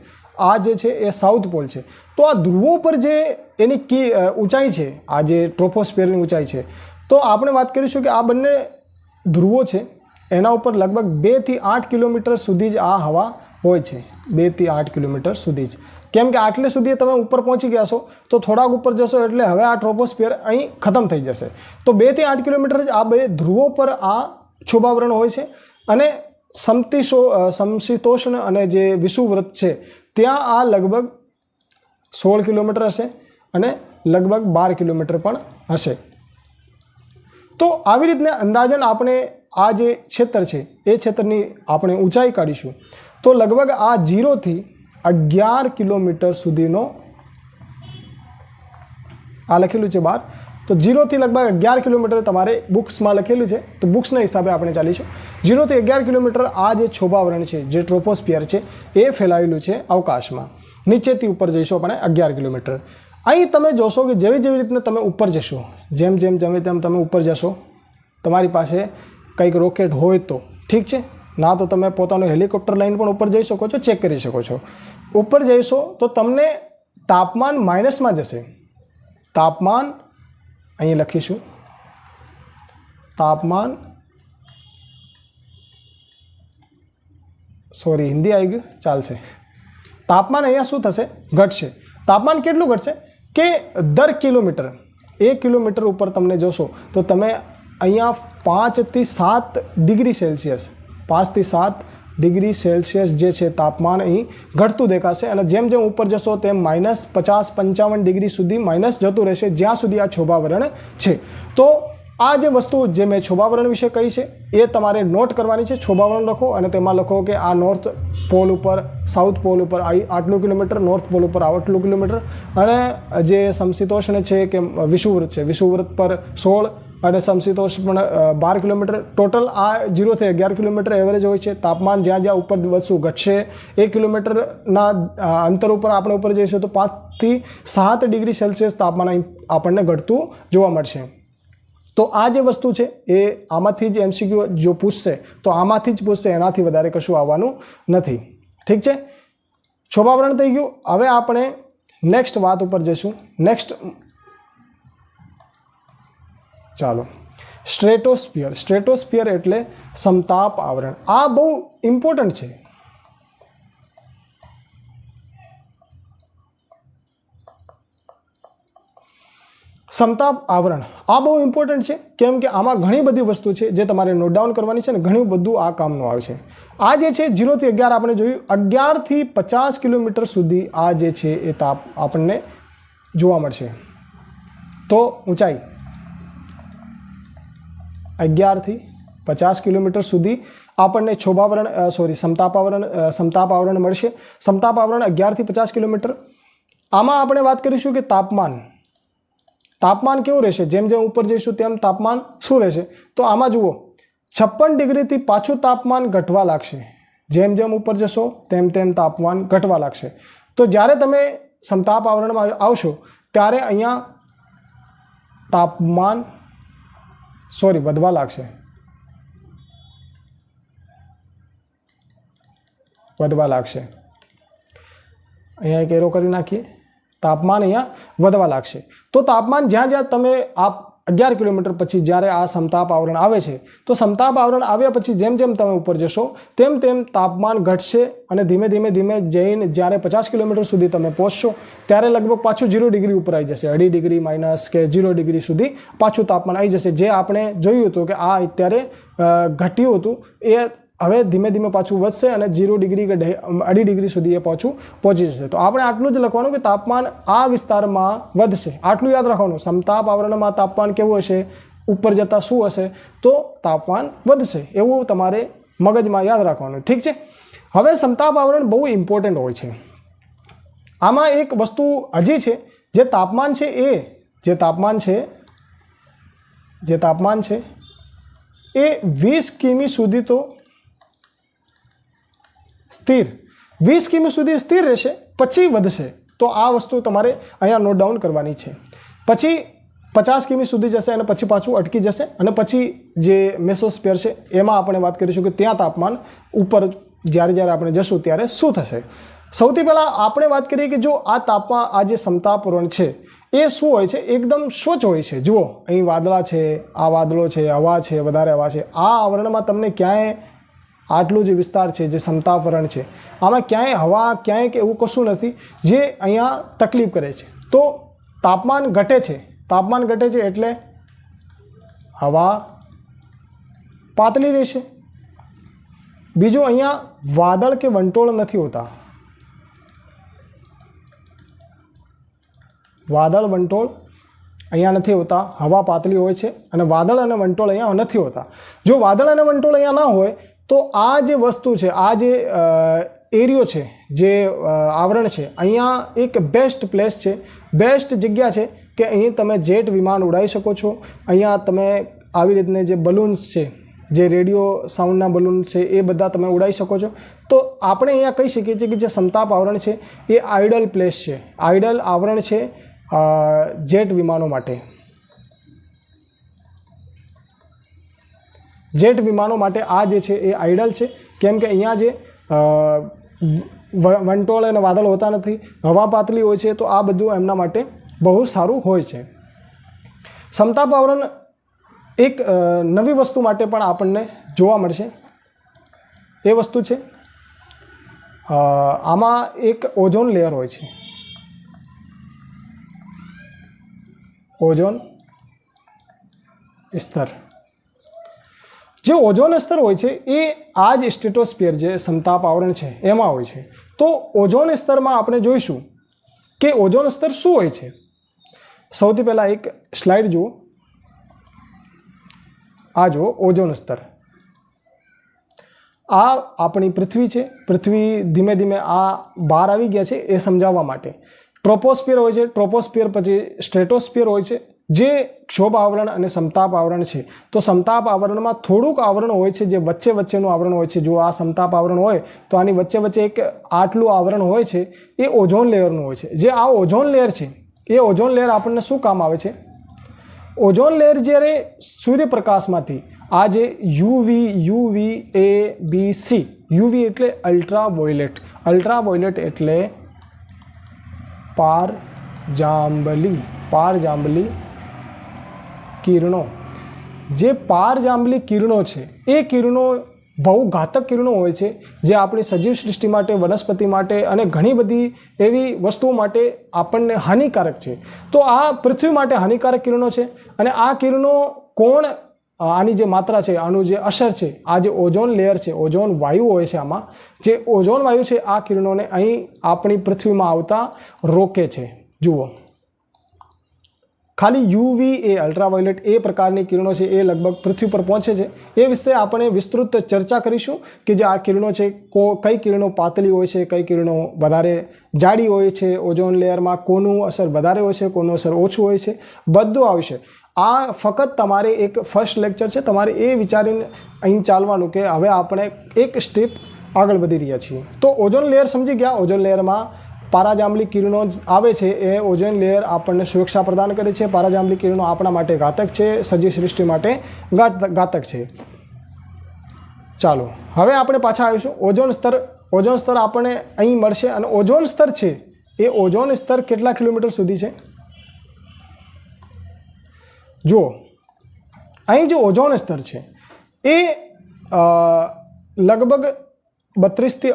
આ જે છે એ સાઉથ પોલ છે. તો આ ધ્રુવો પર જે એની ઊંચાઈ છે, આ જે ટ્રોફોસ્ફિયરની ઊંચાઈ છે, તો આપણે વાત કરીશું કે આ બંને ધ્રુવો છે એના ઉપર લગભગ 2 થી 8 કિલોમીટર સુધી જ આ હવા હોય છે. 2 થી 8 કિલોમીટર સુધી જ. કેમ કે આટલે સુધી તમે ઉપર પહોંચી ગયા છો, તો થોડાક ઉપર જશો એટલે હવે આ ટ્રોપોસ્ફિયર અહીં ખતમ થઈ જશે. તો 2 થી 8 કિલોમીટર જ આ બે ધ્રુવો પર આ ક્ષોભાવરણ હોય છે. અને સમશીતોષ્ણ અને જે વિષુવવૃત્ત છે ત્યાં આ લગભગ 16 કિલોમીટર હશે અને લગભગ 12 કિલોમીટર પણ હશે. તો આવી રીતના અંદાજન આપણે આ જે ક્ષેત્ર છે એ ક્ષેત્રની આપણે ઊંચાઈ કાઢીશું તો લગભગ આ 0 થી 11 કિલોમીટર સુધીનો આ લખેલું છે બહાર. તો 0 થી લગભગ 11 કિલોમીટર તમારે બુક્સમાં લખેલું છે, તો બુક્સના હિસાબે આપણે ચાલીશું. 0 થી 11 કિલોમીટર આ જે ક્ષોભાવરણ છે, જે ટ્રોપોસ્ફિયર છે, એ ફેલાયેલું છે અવકાશમાં. નીચેથી ઉપર જઈશું આપણે 11 કિલોમીટર. અહીં તમે જોશો કે જેવી જેવી રીતના તમે ઉપર જશો, જેમ તેમ તમે ઉપર જશો, તમારી પાસે કંઈક રોકેટ હોય તો ઠીક છે, ના તો તમે પોતાનું હેલિકોપ્ટર લઈને પણ ઉપર જઈ શકો છો, ચેક કરી શકો છો. ઉપર જઈશો તો તમને તાપમાન માઇનસમાં જશે. તાપમાન અહીં લખીશું, તાપમાન, સોરી હિન્દી આવી ગયું, ચાલશે. તાપમાન અહીંયા શું થશે? ઘટશે. તાપમાન કેટલું ઘટશે કે દર કિલોમીટર, 1 કિલોમીટર ઉપર તમને જોશો તો તમે અહીંયા 5 થી 7 ડિગ્રી સેલ્સિયસ, 5 થી 7 ડિગ્રી સેલ્સિયસ જે છે તાપમાન અહીં ઘટતું દેખાશે. અને જેમ જેમ ઉપર જશો તેમ -50-55 ડિગ્રી સુધી માઇનસ જતું રહેશે, જ્યાં સુધી આ છોભાવરણ છે. તો આ જે વસ્તુ જે મેં છોભાવરણ વિશે કહી છે એ તમારે નોટ કરવાની છે. છોભાવરણ લખો અને તેમાં લખો કે આ નોર્થ પોલ ઉપર, સાઉથ પોલ ઉપર આટલું કિલોમીટર, નોર્થ પોલ ઉપર આટલું કિલોમીટર, અને જે સમશીતોષ્ણ છે કે વિષુવવૃત્ત છે, વિષુવવૃત્ત પર 16 અને સમશીતોષ્ણ પણ 12 કિલોમીટર. ટોટલ આ 0 થી 11 કિલોમીટર એવરેજ હોય છે. તાપમાન જ્યાં જ્યાં ઉપર વધશું ઘટશે. 1 કિલોમીટરના અંતર ઉપર આપણે ઉપર જઈશું તો 5 થી 7 ડિગ્રી સેલ્સિયસ તાપમાન આપણને ઘટતું જોવા મળશે. તો આ જે વસ્તુ છે એ આમાંથી જ MCQ જો પૂછશે તો આમાંથી જ પૂછશે, એનાથી વધારે કશું આવવાનું નથી. ઠીક છે, છોભાવરણ થઈ ગયું. હવે આપણે નેક્સ્ટ વાત ઉપર જઈશું. નેક્સ્ટ ચાલો, સ્ટ્રેટોસ્ફિયર. સ્ટ્રેટોસ્ફિયર એટલે સમતાપ આવરણ. આ બહુ ઇમ્પોર્ટન્ટ છે. સમતાપ આવરણ આ બહુ ઇમ્પોર્ટન્ટ છે, કેમ કે આમાં ઘણી બધી વસ્તુ છે જે તમારે નોટ ડાઉન કરવાની છે અને ઘણું બધું આ કામનું આવે છે. આ જે છે 0 થી 11 આપણે જોયું, 11 થી 50 કિલોમીટર સુધી આ જે છે એ તાપ આપણને જોવા મળશે. તો ઊંચાઈ 11 થી 50 કિલોમીટર સુધી આપણને છોભાવરણ સમતાપ આવરણ મળશે. સમતાપ આવરણ 11 થી 50 કિલોમીટર. આમાં આપણે વાત કરીશું કે તાપમાન કેવું રહેશે. જેમ જેમ ઉપર જઈશું તેમ તાપમાન શું રહેશે? તો આમાં જુઓ 56 ડિગ્રીથી પાછું તાપમાન ઘટવા લાગશે. જેમ જેમ ઉપર જશો તેમ તેમ તાપમાન ઘટવા લાગશે. તો જ્યારે તમે સમતાપ આવરણમાં આવશો ત્યારે અહીંયા તાપમાન વધવા લાગશે. અહીંયા એક એરો કરી નાખીએ. તાપમાન અહીંયા વધવા લાગશે. તો તાપમાન જ્યાં જ્યાં તમે આ 11 કિલોમીટર પછી જ્યારે આ સમતાપ આવરણ આવે છે, તો સમતાપ આવરણ આવ્યા પછી જેમ જેમ તમે ઉપર જશો તેમ તેમ તાપમાન ઘટશે અને ધીમે ધીમે જઈને જ્યારે 50 કિલોમીટર સુધી તમે પહોંચશો ત્યારે લગભગ પાછું 0 ડિગ્રી ઉપર આવી જશે. 2.5 ડિગ્રી માઇનસ કે 0 ડિગ્રી સુધી પાછું તાપમાન આવી જશે. જે આપણે જોયું હતું કે આ અત્યારે ઘટ્યું હતું એ હવે ધીમે ધીમે પાછું વધશે અને 0 ડિગ્રી કે 2.5 ડિગ્રી સુધી એ પહોંચી જશે. તો આપણે આટલું જ લખવાનું કે તાપમાન આ વિસ્તારમાં વધશે. આટલું યાદ રાખવાનું. સમતાપ આવરણમાં તાપમાન કેવું હશે, ઉપર જતાં શું હશે? તો તાપમાન વધશે. એવું તમારે મગજમાં યાદ રાખવાનું. ઠીક છે. હવે સમતાપ આવરણ બહુ ઇમ્પોર્ટન્ટ હોય છે. આમાં એક વસ્તુ હજી છે, જે તાપમાન છે એ 20 કિમી સુધી તો સ્થિર, 20 કિમી સુધી સ્થિર રહેશે, પછી વધશે. તો આ વસ્તુ તમારે અહીંયા નોટ ડાઉન કરવાની છે. પછી 50 કિમી સુધી જશે અને પછી પાછું અટકી જશે અને પછી જે મેસોસ્ફિયર છે એમાં આપણે વાત કરીશું કે ત્યાં તાપમાન ઉપર જ્યારે આપણે જશું ત્યારે શું થશે. સૌથી પહેલાં આપણે વાત કરીએ કે જો આ તાપમાન, આ જે સમતાપ આવરણ છે એ શું હોય છે? એકદમ સ્વચ્છ હોય છે. જુઓ, અહીં વાદળા છે, આ વાદળો છે, હવા છે, વધારે હવા છે. આ આવરણમાં તમને ક્યાંય આટલું જે વિસ્તાર છે જે સમતાપ આવરણ છે આમાં ક્યાંય હવા, ક્યાંય એવું કશું નથી જે અહીંયા તકલીફ કરે છે. તો તાપમાન ઘટે છે એટલે હવા પાતળી રહેશે. બીજું, અહીંયા વાદળ કે વંટોળ નથી હોતા. વાદળ વંટોળ અહીંયા નથી હોતા, હવા પાતળી હોય છે અને વાદળ અને વંટોળ અહીંયા નથી હોતા. જો વાદળ અને વંટોળ અહીંયા ના હોય તો આ જે વસ્તુ છે, આ જે એરિયો છે, જે આવરણ છે, અહીંયા એક બેસ્ટ પ્લેસ છે, બેસ્ટ જગ્યા છે કે અહીં તમે જેટ વિમાન ઉડાવી શકો છો. અહીંયા તમે આવી રીતને જે બલૂન્સ છે, જે રેડિયો સાઉન્ડના બલૂન છે એ બધા તમે ઉડાવી શકો છો. તો આપણે અહીંયા કહી શકીએ છીએ કે જે સમતાપ આવરણ છે એ આઇડલ પ્લેસ છે, આઇડલ આવરણ છે જેટ વિમાનો માટે. જેટ વિમાનો માટે આ જે છે એ આઇડલ છે. કેમ કે અહીંયા જે વંટોળ અને વાદળ હોતા નથી, હવા પાતળી હોય છે, તો આ બધું એમના માટે બહુ સારું હોય છે. સમતાપ આવરણ એક નવી વસ્તુ માટે પણ આપણને જોવા મળશે. એ વસ્તુ છે આમાં એક ઓઝોન લેયર હોય છે. ઓઝોન સ્તર, જે ઓઝોન સ્તર હોય છે એ આ જ સ્ટ્રેટોસ્ફિયર જે સમતાપ આવરણ છે એમાં હોય છે. તો ઓઝોન સ્તરમાં આપણે જોઈશું કે ઓઝોન સ્તર શું હોય છે. સૌથી પહેલાં એક સ્લાઇડ જુઓ. આ જુઓ ઓઝોન સ્તર. આ આપણી પૃથ્વી છે. પૃથ્વી ધીમે ધીમે આ બહાર આવી ગયા છે એ સમજાવવા માટે. ટ્રોપોસ્ફિયર હોય છે, ટ્રોપોસ્ફિયર પછી સ્ટ્રેટોસ્ફિયર હોય છે, જે ક્ષોભ આવરણ અને સમતાપ આવરણ છે. તો સમતાપ આવરણમાં થોડુંક આવરણ હોય છે જે વચ્ચે વચ્ચેનું આવરણ હોય છે. જો આ સમતાપ આવરણ હોય તો આની વચ્ચે વચ્ચે એક આટલું આવરણ હોય છે, એ ઓઝોન લેયરનું હોય છે. જે આ ઓઝોન લેયર છે એ ઓઝોન લેયર આપણને શું કામ આવે છે? ઓઝોન લેયર જ્યારે સૂર્યપ્રકાશમાંથી આ જે UV, A, B, C, UV એટલે અલ્ટ્રાવાયોલેટ, અલ્ટ્રાવાયોલેટ એટલે પારજાંબલી કિરણો. જે પારજાંબલી કિરણો છે એ કિરણો બહુ ઘાતક કિરણો હોય છે, જે આપણી સજીવ સૃષ્ટિ માટે, વનસ્પતિ માટે અને ઘણી બધી એવી વસ્તુઓ માટે આપણને હાનિકારક છે. તો આ પૃથ્વી માટે હાનિકારક કિરણો છે. અને આ કિરણો આની જે માત્રા છે, આનું જે અસર છે, આ જે ઓઝોન લેયર છે, ઓઝોન વાયુ હોય છે, આમાં જે ઓઝોન વાયુ છે આ કિરણોને અહીં આપણી પૃથ્વીમાં આવતા રોકે છે. જુઓ, ખાલી UV એ અલ્ટ્રાવાયોલેટ એ પ્રકારની કિરણો છે એ લગભગ પૃથ્વી પર પહોંચે છે. એ વિશે આપણે વિસ્તૃત ચર્ચા કરીશું કે જે આ કિરણો છે કઈ કિરણો પાતળી હોય છે, કઈ કિરણો વધારે જાડી હોય છે, ઓઝોન લેયરમાં કોનું અસર વધારે હોય છે, કોનું અસર ઓછું હોય છે, બધું આવશે. આ ફક્ત તમારે એક ફર્સ્ટ લેક્ચર છે. તમારે એ વિચારીને અહીં ચાલવાનું કે હવે આપણે એક સ્ટેપ આગળ વધી રહ્યા છીએ. તો ઓઝોન લેયર સમજી ગયા. ઓઝોન લેયરમાં પારાજાંબલી કિરણો આવે છે. એ ઓઝોન લેયર આપણને સુરક્ષા પ્રદાન કરે છે. પારાજાંબલી કિરણો આપણા માટે ઘાતક છે, સજીવ સૃષ્ટિ માટે ઘાતક છે. ચાલો હવે આપણે પાછા આવીશું. ઓઝોન સ્તર આપણને અહીં મળશે. અને ઓઝોન સ્તર છે એ ઓઝોન સ્તર કેટલા કિલોમીટર સુધી છે? જુઓ, અહીં જે ઓઝોન સ્તર છે એ લગભગ 32 થી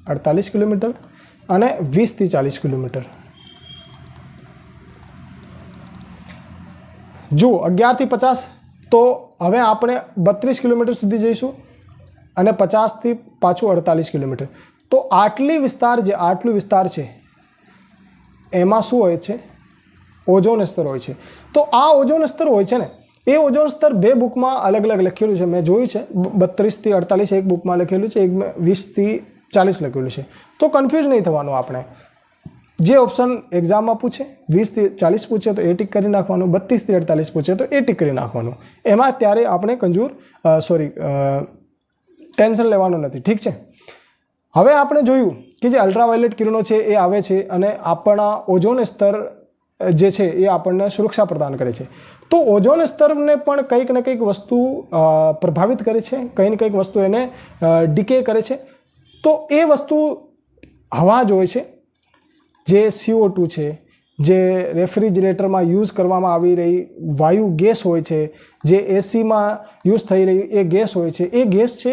48 કિલોમીટર અને 20 થી 40 કિલોમીટર. જુઓ, 11 થી 50. તો હવે આપણે 32 કિલોમીટર સુધી જઈશું અને 50 થી પાછું 48 કિલોમીટર. તો આટલું વિસ્તાર છે એમાં શું હોય છે? ઓઝોન સ્તર હોય છે. તો આ ઓઝોન સ્તર હોય છે ને, એ ઓઝોન સ્તર બે બુકમાં અલગ અલગ લખેલું છે. મેં જોયું છે 32 થી 48 એક બુકમાં લખેલું છે, એક 20 થી 40 લખેલું છે. તો કન્ફ્યુઝ નહીં થવાનું. આપણે જે ઓપ્શન એક્ઝામમાં પૂછે 20 થી 40 પૂછે તો એ ટીક કરી નાખવાનું, 32 થી 48 પૂછે તો એ ટીક કરી નાખવાનું. એમાં ત્યારે આપણે ટેન્શન લેવાનું નથી. ઠીક છે. હવે આપણે જોયું કે જે અલ્ટ્રાવાયોલેટ કિરણો છે એ આવે છે અને આપણા ઓઝોન સ્તર જે છે એ આપણને સુરક્ષા પ્રદાન કરે છે. તો ઓઝોન સ્તરને પણ કંઈક ને કંઈક વસ્તુ પ્રભાવિત કરે છે, કંઈ ને કંઈક વસ્તુ એને ડીકે કરે છે. તો એ વસ્તુ હવા જ હોય છે, જે CO2 છે, જે રેફ્રિજરેટરમાં યુઝ કરવામાં આવી રહી વાયુ ગેસ હોય છે, જે એસીમાં યુઝ થઈ રહી એ ગેસ હોય છે. એ ગેસ છે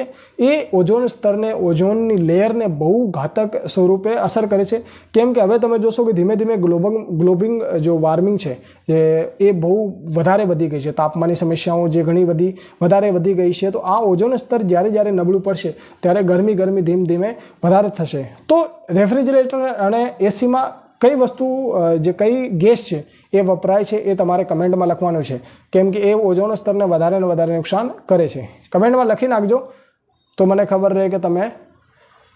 એ ઓઝોન સ્તરને, ઓઝોનની લેયરને બહુ ઘાતક સ્વરૂપે અસર કરે છે. કેમ કે હવે તમે જોશો કે ધીમે ધીમે ગ્લોબલ જો વોર્મિંગ છે એ બહુ વધારે વધી ગઈ છે. તાપમાનની સમસ્યાઓ જે ઘણી વધારે વધી ગઈ છે. તો આ ઓઝોન સ્તર જ્યારે નબળું પડશે ત્યારે ગરમી ધીમે ધીમે વધારે થશે. તો રેફ્રિજરેટર અને એસીમાં કઈ વસ્તુ જે કઈ ગેસ છે એ વપરાય છે એ તમારે કમેન્ટમાં લખવાનું છે. કેમ કે એ ઓઝોન સ્તરને વધારે ને વધારે નુકસાન કરે છે. કમેન્ટમાં લખી નાખજો તો મને ખબર રહે કે તમે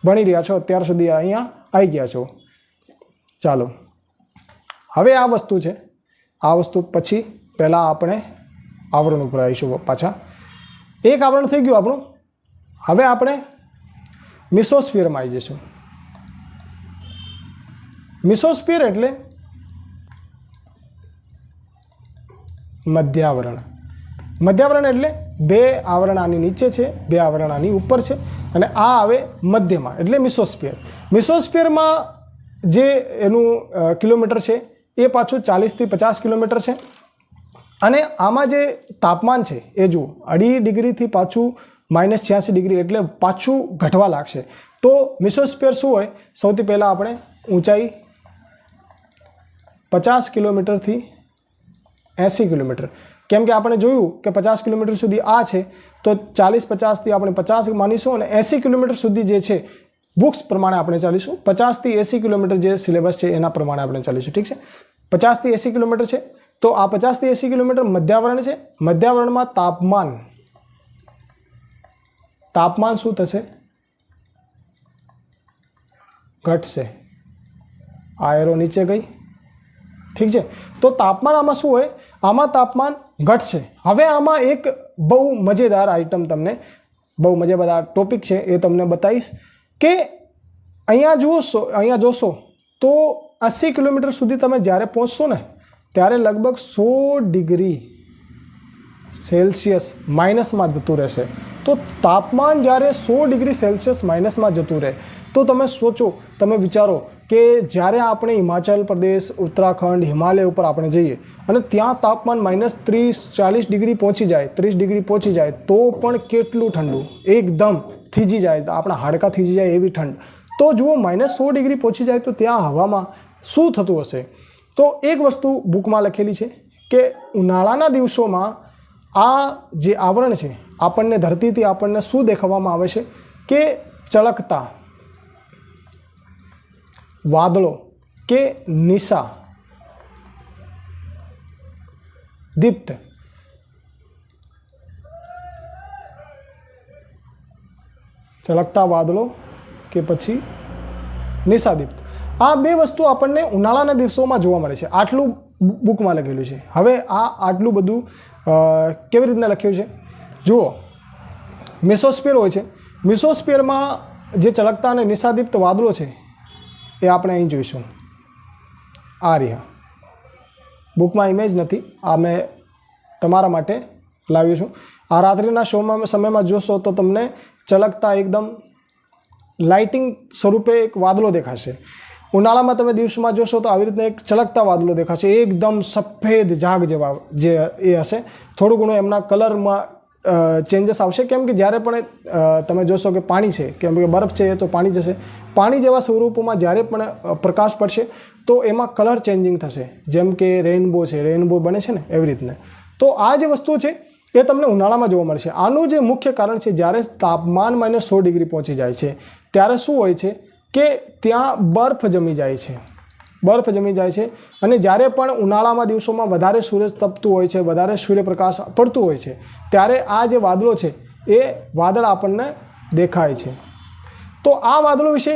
ભણી રહ્યા છો, અત્યાર સુધી અહીંયા આવી ગયા છો. ચાલો હવે આ વસ્તુ છે, આ વસ્તુ પછી પહેલાં આપણે આવરણ ઉપર આવીશું પાછા. એક આવરણ થઈ ગયું આપણું. હવે આપણે મિસોસ્ફિયરમાં આવી જઈશું. મિસોસ્ફિયર એટલે મધ્યાવરણ. મધ્યાવરણ એટલે બે આવરણ આની નીચે છે, બે આવરણ આની ઉપર છે, અને આ આવે મધ્યમાં એટલે મિસોસ્ફિયર. મિસોસ્ફિયરમાં જે એનું કિલોમીટર છે એ પાછું 40 થી 50 કિલોમીટર છે. અને આમાં જે તાપમાન છે એ જુઓ 2.5 ડિગ્રીથી પાછું -86 ડિગ્રી એટલે પાછું ઘટવા લાગશે. તો મિસોસ્ફિયર શું હોય? સૌથી પહેલાં આપણે ઊંચાઈ 50 કિલોમીટરથી 80 કિલોમીટર, કેમ કે આપણે જોયું કે 50 કિલોમીટર સુધી આ છે, તો 40-50થી આપણે 50 માનીશું અને 80 કિલોમીટર સુધી જે છે બુક્સ પ્રમાણે આપણે ચાલીશું. 50 થી 80 કિલોમીટર જે સિલેબસ છે એના પ્રમાણે આપણે ચાલીશું. ઠીક છે, 50 થી 80 કિલોમીટર છે. તો આ 50 થી 80 કિલોમીટર મધ્યાવરણ છે. મધ્યાવરણમાં તાપમાન શું થશે? ઘટશે. આ એરો નીચે ગઈ. ઠીક છે, તો તાપમાન આમાં શું હોય? આમાં તાપમાન ઘટશે. હવે આમાં એક બહુ મજેદાર આઇટમ તમને, બહુ મજેદાર ટોપિક છે એ તમને બતાવીશ કે અહીંયા જોશો તો 80 કિલોમીટર સુધી તમે જ્યારે પહોંચશો ને ત્યારે લગભગ 100 ડિગ્રી સેલ્સિયસ માઇનસમાં જતું રહેશે. તો તાપમાન જ્યારે 100 ડિગ્રી સેલ્સિયસ માઇનસમાં જતું રહે તો તમે સોચો, તમે વિચારો કે જ્યારે આપણે હિમાચલ પ્રદેશ, ઉત્તરાખંડ, હિમાલય ઉપર આપણે જઈએ અને ત્યાં તાપમાન -30-40 ડિગ્રી પહોંચી જાય, 30 ડિગ્રી પહોંચી જાય તો પણ કેટલું ઠંડુ, એકદમ થીજી જાય, આપણા હાડકાં થીજી જાય એવી ઠંડ. તો જુઓ -100 ડિગ્રી પહોંચી જાય તો ત્યાં હવામાં શું થતું હશે? તો એક વસ્તુ બુકમાં લખેલી છે કે ઉનાળાના દિવસોમાં આ જે આવરણ છે આપણને ધરતીથી આપણને શું દેખાવામાં આવે છે કે ચળકતા વાદળો કે નિશા દીપ્ત. ચળકતા વાદળો કે પછી નિશાદીપ્ત, આ બે વસ્તુ આપણને ઉનાળાના દિવસોમાં જોવા મળે છે. આટલું બુકમાં લખેલું છે. હવે આટલું બધું કેવી રીતના લખ્યું છે જુઓ. મિસોસ્ફિયર હોય છે, મિસોસ્ફિયરમાં જે ચળકતા અને નિશાદીપ્ત વાદળો છે એ આપણે અહીં જોઈશું. આ રહ્યા, બુકમાં ઇમેજ નથી, આ મેં તમારા માટે લાવ્યો છું. આ રાત્રિના સમયમાં જોશો તો તમને ચળકતા એકદમ લાઇટિંગ સ્વરૂપે એક વાદળો દેખાશે. ઉનાળામાં તમે દિવસમાં જોશો તો આવી રીતના એક ચળકતા વાદળો દેખાશે, એકદમ સફેદ જાગ જેવા જે એ હશે. થોડું ઘણું એમના કલરમાં ચેન્જીસ આવશે, કેમ કે જ્યારે પણ તમે જોશો કે પાણી છે, કેમ કે બરફ છે તો પાણી જશે. પાણી જેવા સ્વરૂપોમાં જ્યારે પણ પ્રકાશ પડશે તો એમાં કલર ચેન્જિંગ થશે, જેમ કે રેઇનબો છે, રેઇનબો બને છે ને એવી રીતના. તો આ જે વસ્તુ છે એ તમને ઉનાળામાં જોવા મળશે. આનું જે મુખ્ય કારણ છે, જ્યારે તાપમાન -100 ડિગ્રી પહોંચી જાય છે ત્યારે શું હોય છે કે ત્યાં બરફ જમી જાય છે, બરફ જમી જાય છે. અને જ્યારે પણ ઉનાળામાં દિવસોમાં વધારે સૂરજ તપતું હોય છે, વધારે સૂર્યપ્રકાશ પડતું હોય છે ત્યારે આ જે વાદળો છે એ વાદળ આપણને દેખાય છે. તો આ વાદળો વિશે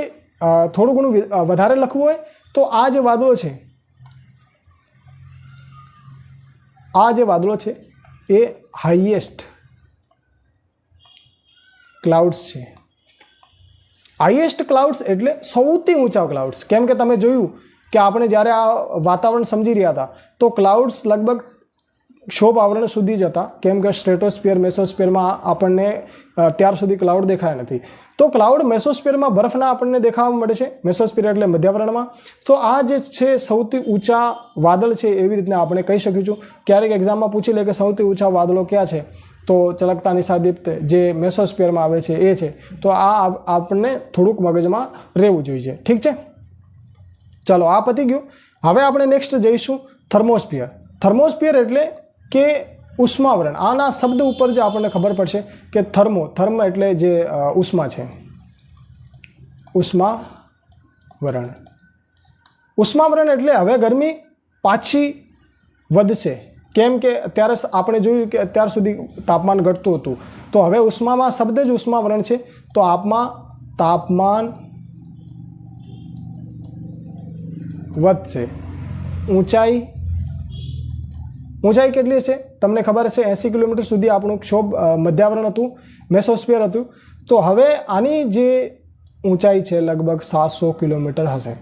થોડું ઘણું વધારે લખવું હોય તો આ જે વાદળો છે, આ જે વાદળો છે એ હાઈએસ્ટ ક્લાઉડ્સ છે. હાઈએસ્ટ ક્લાઉડ્સ એટલે સૌથી ઊંચા ક્લાઉડ્સ. કેમ કે તમે જોયું કે આપણે જ્યારે આ વાતાવરણ સમજી રહ્યા હતા તો ક્લાઉડ્સ લગભગ ક્ષોભ આવરણ સુધી જ હતા, કેમ કે સ્ટ્રેટોસ્ફિયર, મેસોસ્ફિયરમાં આપણને ત્યાર સુધી ક્લાઉડ દેખાયા નથી. તો ક્લાઉડ મેસોસ્ફિયરમાં બરફના આપણને દેખાવા મળે છે, મેસોસ્ફિયર એટલે મધ્યાવરણમાં. તો આ જે છે સૌથી ઊંચા વાદળ છે એવી રીતના આપણે કહી શકીશું. ક્યારેક એક્ઝામમાં પૂછી લે કે સૌથી ઊંચા વાદળો ક્યાં છે, તો ચળકતા નિશાદીપ્ત જે મેસોસ્ફિયરમાં આવે છે એ છે. તો આ આપણને થોડુંક મગજમાં રહેવું જોઈએ. ઠીક છે, ચાલો આ પતી ગયું. હવે આપણે નેક્સ્ટ જઈશું થર્મોસ્ફિયર. થર્મોસ્ફિયર એટલે કે ઉષ્માવરણ. આના શબ્દ ઉપર જ આપણને ખબર પડશે કે થર્મ એટલે જે ઉષ્મા છે, ઉષ્માવરણ. ઉષ્માવરણ એટલે હવે ગરમી પાછી વધશે, કેમ કે અત્યારે આપણે જોયું કે અત્યાર સુધી તાપમાન ઘટતું હતું, તો હવે ઉષ્મામાં શબ્દ જ ઉષ્માવરણ છે. તો આપમાં તાપમાન વધશે. ઊંચાઈ કેટલી છે તમને ખબર હશે, 80 કિલોમીટર સુધી આપણું ક્ષોભ મધ્યાવરણ હતું, મેસોસ્ફિયર હતું. તો હવે આની જે ઊંચાઈ છે લગભગ 700 કિલોમીટર હશે.